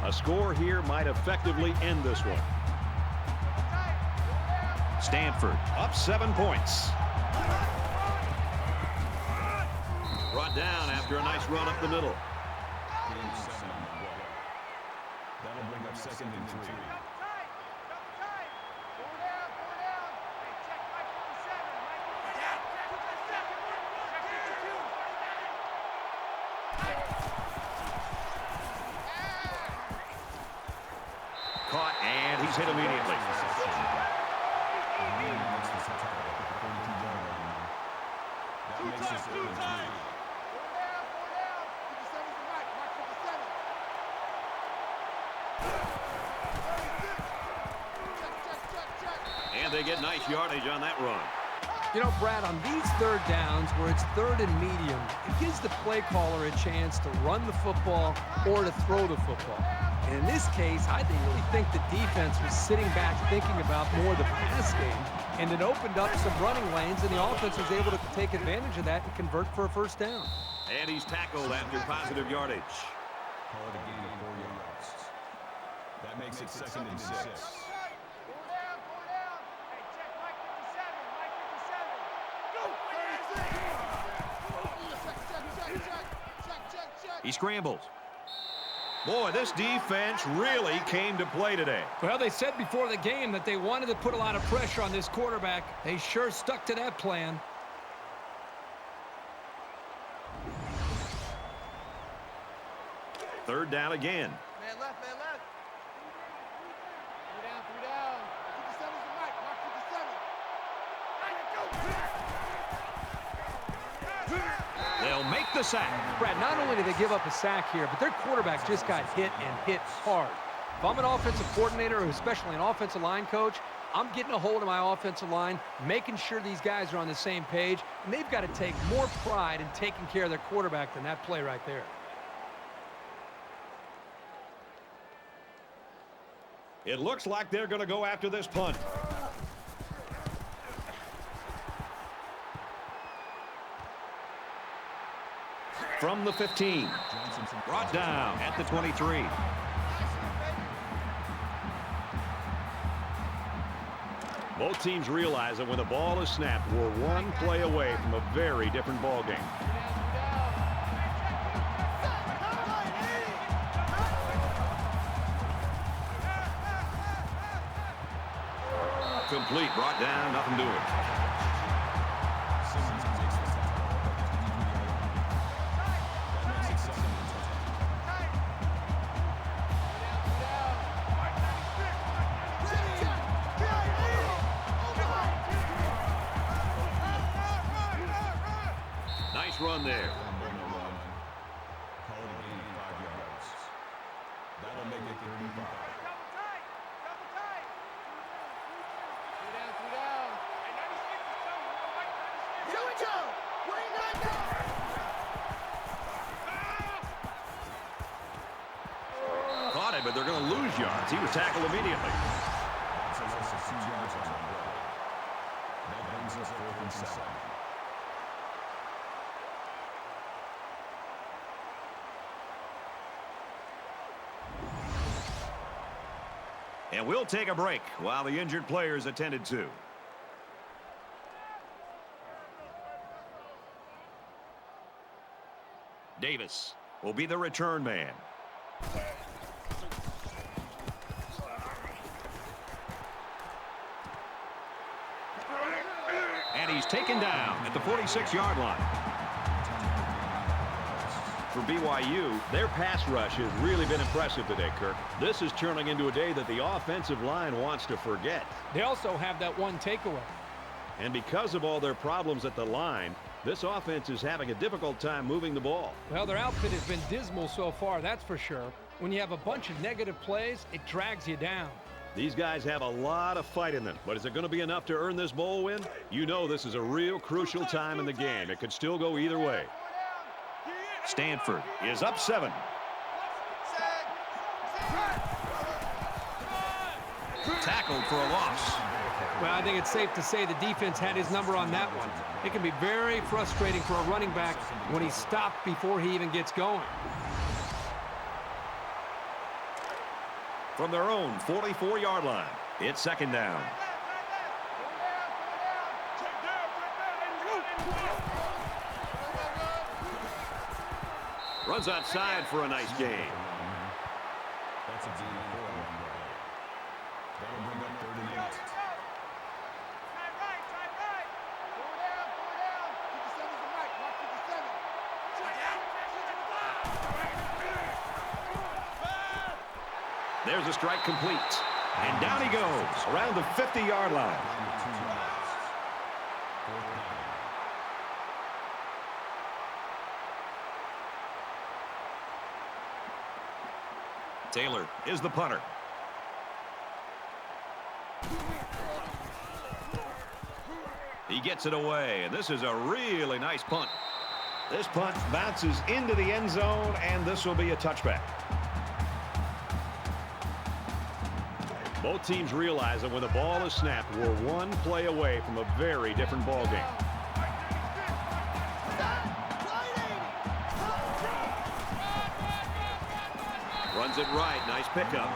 H: A score here might effectively end this one.
B: Stanford
H: Up 7 points.
B: brought down after a nice run up the middle.
D: Gain 7 on the play. That'll bring up 2nd and 3.
B: Caught, and he's hit immediately.
D: That makes it 3rd and 3.
B: And they get nice yardage on that run.
F: You know, Brad, on these third downs where it's 3rd and medium, it gives the play caller a chance to run the football or to throw the football. And in this case, I really think the defense was sitting back thinking about more the pass game, and it opened up some running lanes, and the offense was able to take advantage of that and convert for a first down.
B: And he's tackled after positive yardage.
D: Call it a gain of 4 yards. That makes it 2nd and 6.
B: He scrambles. Boy, this defense really came to play today.
F: Well, they said before the game that they wanted to put a lot of pressure on this quarterback. They sure stuck to that plan.
H: Third down again.
C: Man left, man left. 3 down, 3 down. 57's the mic. Mark 57.
B: They'll make the sack.
F: Brad, not only did they give up a sack here, but their quarterback just got hit and hit hard. If I'm an offensive coordinator, or especially an offensive line coach, I'm getting a hold of my offensive line, making sure these guys are on the same page, and they've got to take more pride in taking care of their quarterback than that play right there.
H: It looks like they're going to go after this punt.
B: the 15. Brought down at the 23.
H: Both teams realize that when the ball is snapped, we're one play away from a very different ball game.
B: Complete, brought down, nothing doing.
H: Nice run there.
D: Call it a gain of 5 yards. That'll make it 35.
B: Caught it, but they're going to lose yards. He was tackled immediately.
D: That brings us 4th and 7.
B: And we'll take a break while the injured player is attended to. Davis will be the return man. And he's taken down at the 46-yard line.
H: For BYU, their pass rush has really been impressive today, Curt. This is turning into a day that the offensive line wants to forget.
F: They also have that one takeaway.
H: And because of all their problems at the line, this offense is having a difficult time moving the ball.
F: Well, their outfit has been dismal so far, that's for sure. When you have a bunch of negative plays, it drags you down.
H: These guys have a lot of fight in them, but is it going to be enough to earn this bowl win? You know this is a real crucial time in the game. It could still go either way.
B: Stanford is up 7. Tackled for a loss.
F: Well, I think it's safe to say the defense had his number on that one. It can be very frustrating for a running back when he's stopped before he even gets going.
B: From their own 44-yard line, it's 2nd down.
H: Runs outside for a nice gain.
D: That's a gain of 4 on the play. That'll bring up 3rd and 8.
B: There's a strike complete. And down he goes around the 50-yard line. Taylor is the punter. He gets it away, and this is a really nice punt. This punt bounces into the end zone, and this will be a touchback.
H: Both teams realize that when the ball is snapped, we're one play away from a very different ball game.
B: Runs it right. Nice pickup.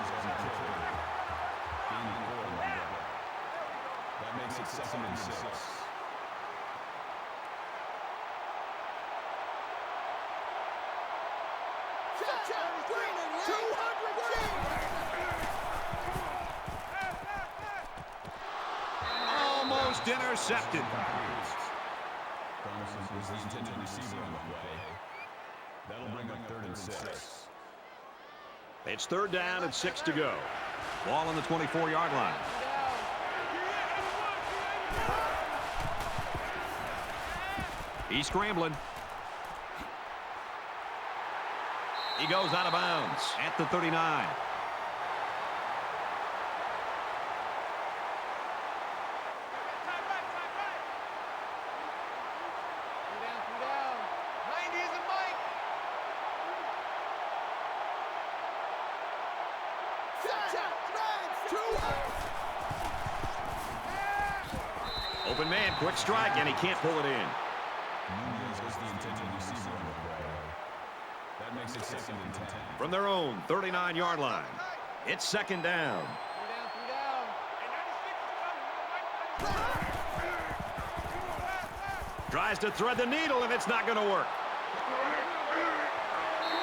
D: That makes it 2nd and 6.
B: Almost intercepted.
D: Promises was the intended receiver on the play. That'll bring up 3rd and 6.
H: It's 3rd down and 6 to go.
B: Ball on the 24-yard line. He's scrambling. He goes out of bounds at the 39. Open man, quick strike, and he can't pull it in.
D: Nunez was the intended receiver on the play. That makes it 2nd and 10.
B: From their own 39-yard line, it's 2nd down. Tries to thread the needle, and it's not going to work.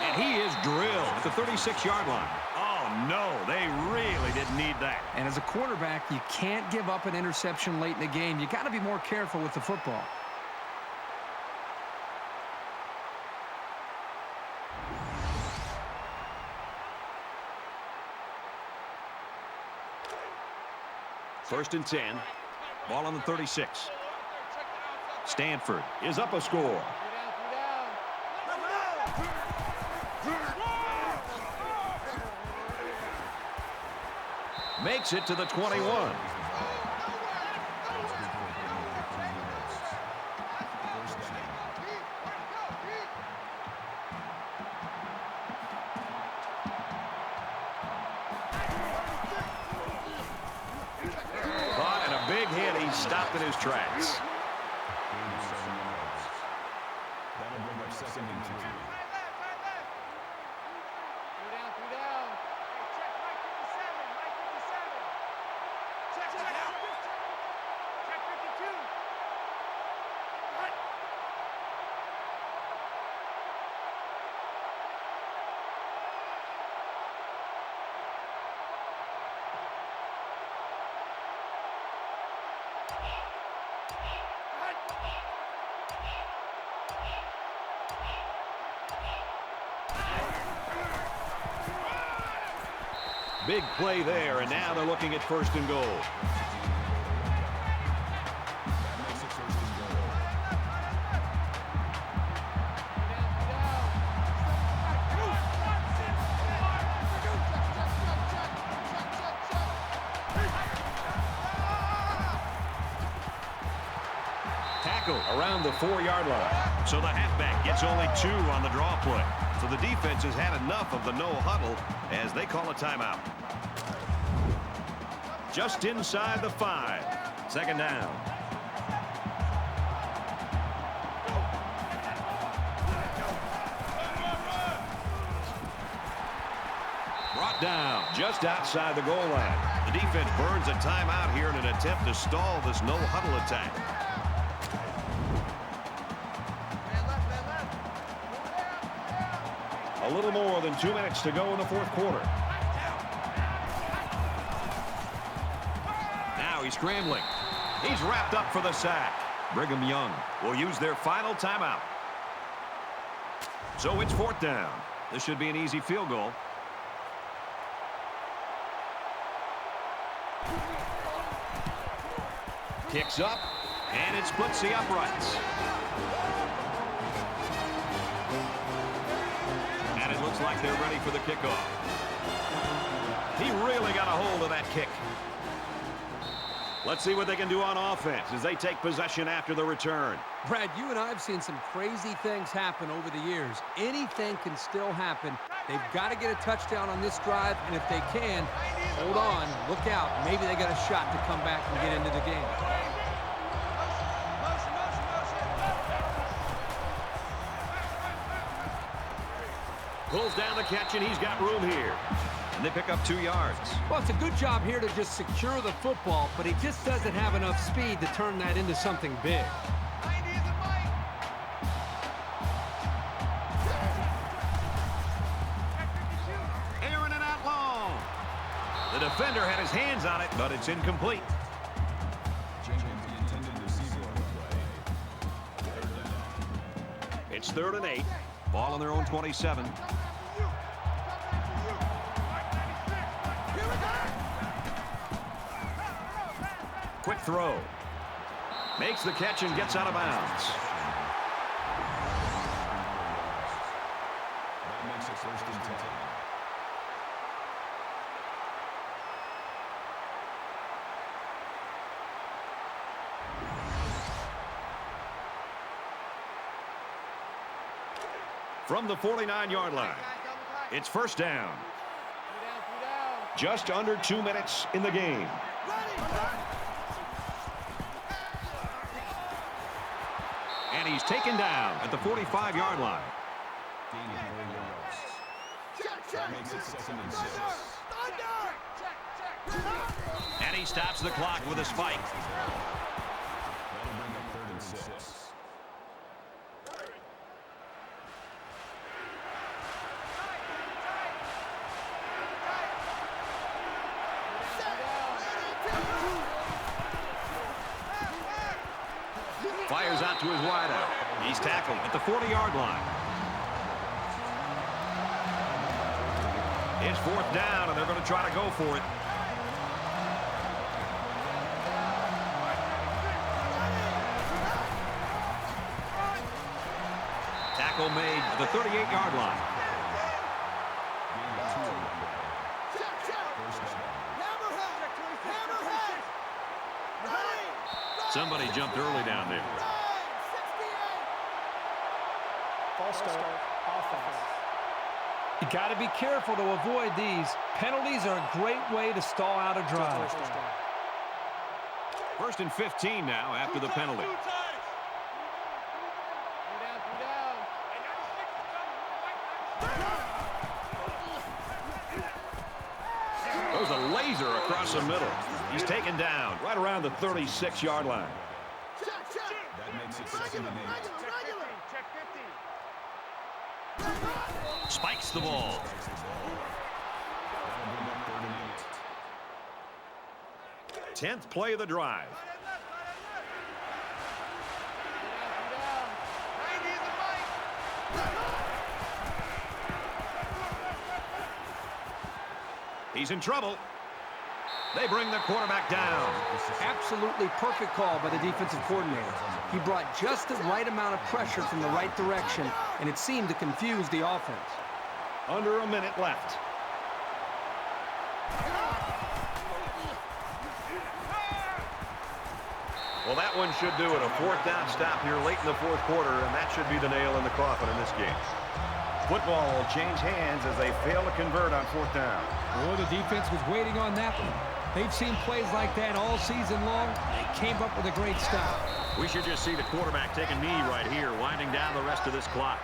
B: And he is drilled at the 36-yard line. Oh, no, they really didn't need that.
F: And as a quarterback, you can't give up an interception late in the game. You got to be more careful with the football.
B: First and 10. Ball on the 36. Stanford is up a score. Makes it to the 21. Caught and a big hit. He stopped in his tracks.
D: That'll bring up 2nd and 2.
B: Big play there, and now they're looking at 1st and goal.
D: That makes it 1st and goal.
B: Tackle around the 4-yard line. So the halfback gets only 2 on the draw play. So the defense has had enough of the no huddle as they call a timeout. Just inside the 5. 2nd down. Brought down just outside the goal line. The defense burns a timeout here in an attempt to stall this no huddle attack. A little more than 2 minutes to go in the 4th quarter. Now he's scrambling. He's wrapped up for the sack. Brigham Young will use their final timeout. So it's 4th down. This should be an easy field goal. Kicks up, and it splits the uprights. And it looks like they're ready for the kickoff. He really got a hold of that kick. Let's see what they can do on offense as they take possession after the return.
F: Brad, you and I have seen some crazy things happen over the years. Anything can still happen. They've got to get a touchdown on this drive, and if they can, hold on, look out. Maybe they got a shot to come back and get into the game.
B: Pulls down the catch, and he's got room here. And they pick up 2 yards.
F: Well, it's a good job here to just secure the football, but he just doesn't have enough speed to turn that into something big.
B: Airing it out long. The defender had his hands on it, but it's incomplete. It's 3rd and 8. Ball on their own 27. Quick throw. Makes the catch and gets out of bounds.
D: That makes it 1st and 10.
B: From the 49-yard line, it's 1st down. Just under 2 minutes in the game. And he's taken down at the 45-yard line.
D: That makes it 2nd and 6.
B: And he stops the clock with a spike.
D: That'll bring up 3rd and 6.
B: Fires out to his wideout. He's tackled at the 40-yard line. It's 4th down, and they're going to try to go for it. Tackle made at the 38-yard line. Somebody jumped early down there.
E: False start. Offense.
F: You got to be careful to avoid these. Penalties are a great way to stall out a drive.
B: 1st and 15 now after the penalty. Goes a laser across the middle. He's taken down right around the 36-yard line.
D: That makes it 2nd and 8.
B: Spikes the ball.
D: That'll bring up 3rd and 8.
B: 10th play of the drive. He's in trouble. They bring the quarterback down.
F: Absolutely perfect call by the defensive coordinator. He brought just the right amount of pressure from the right direction, and it seemed to confuse the offense.
B: Under a minute left. Well, that one should do it. A 4th down stop here late in the 4th quarter, and that should be the nail in the coffin in this game. Football will change hands as they fail to convert on 4th down.
F: Well, the defense was waiting on that one. They've seen plays like that all season long. They came up with a great stop.
B: We should just see the quarterback take a knee right here, winding down the rest of this clock.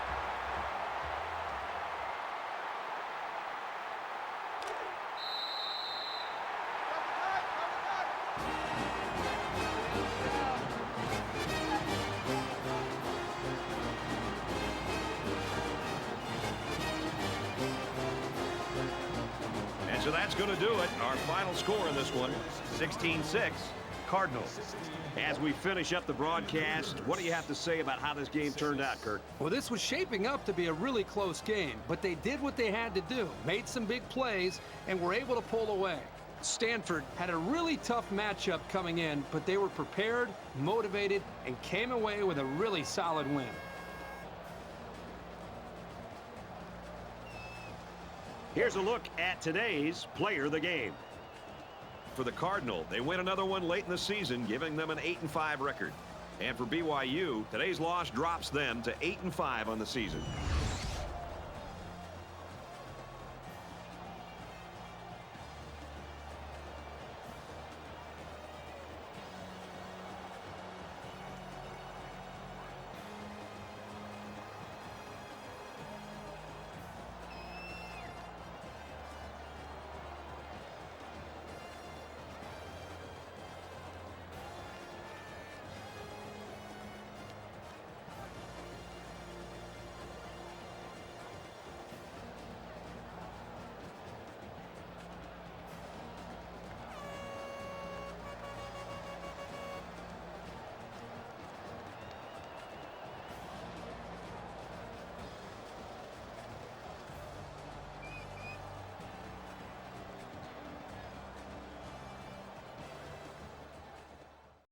B: So that's going to do it. Our final score in this one, 16-6, Cardinals. As we finish up the broadcast, what do you have to say about how this game turned out, Curt?
F: Well, this was shaping up to be a really close game, but they did what they had to do, made some big plays, and were able to pull away. Stanford had a really tough matchup coming in, but they were prepared, motivated, and came away with a really solid win.
B: Here's a look at today's player of the game. For the Cardinal, they win another one late in the season, giving them an 8-5 record. And for BYU, today's loss drops them to 8-5 on the season.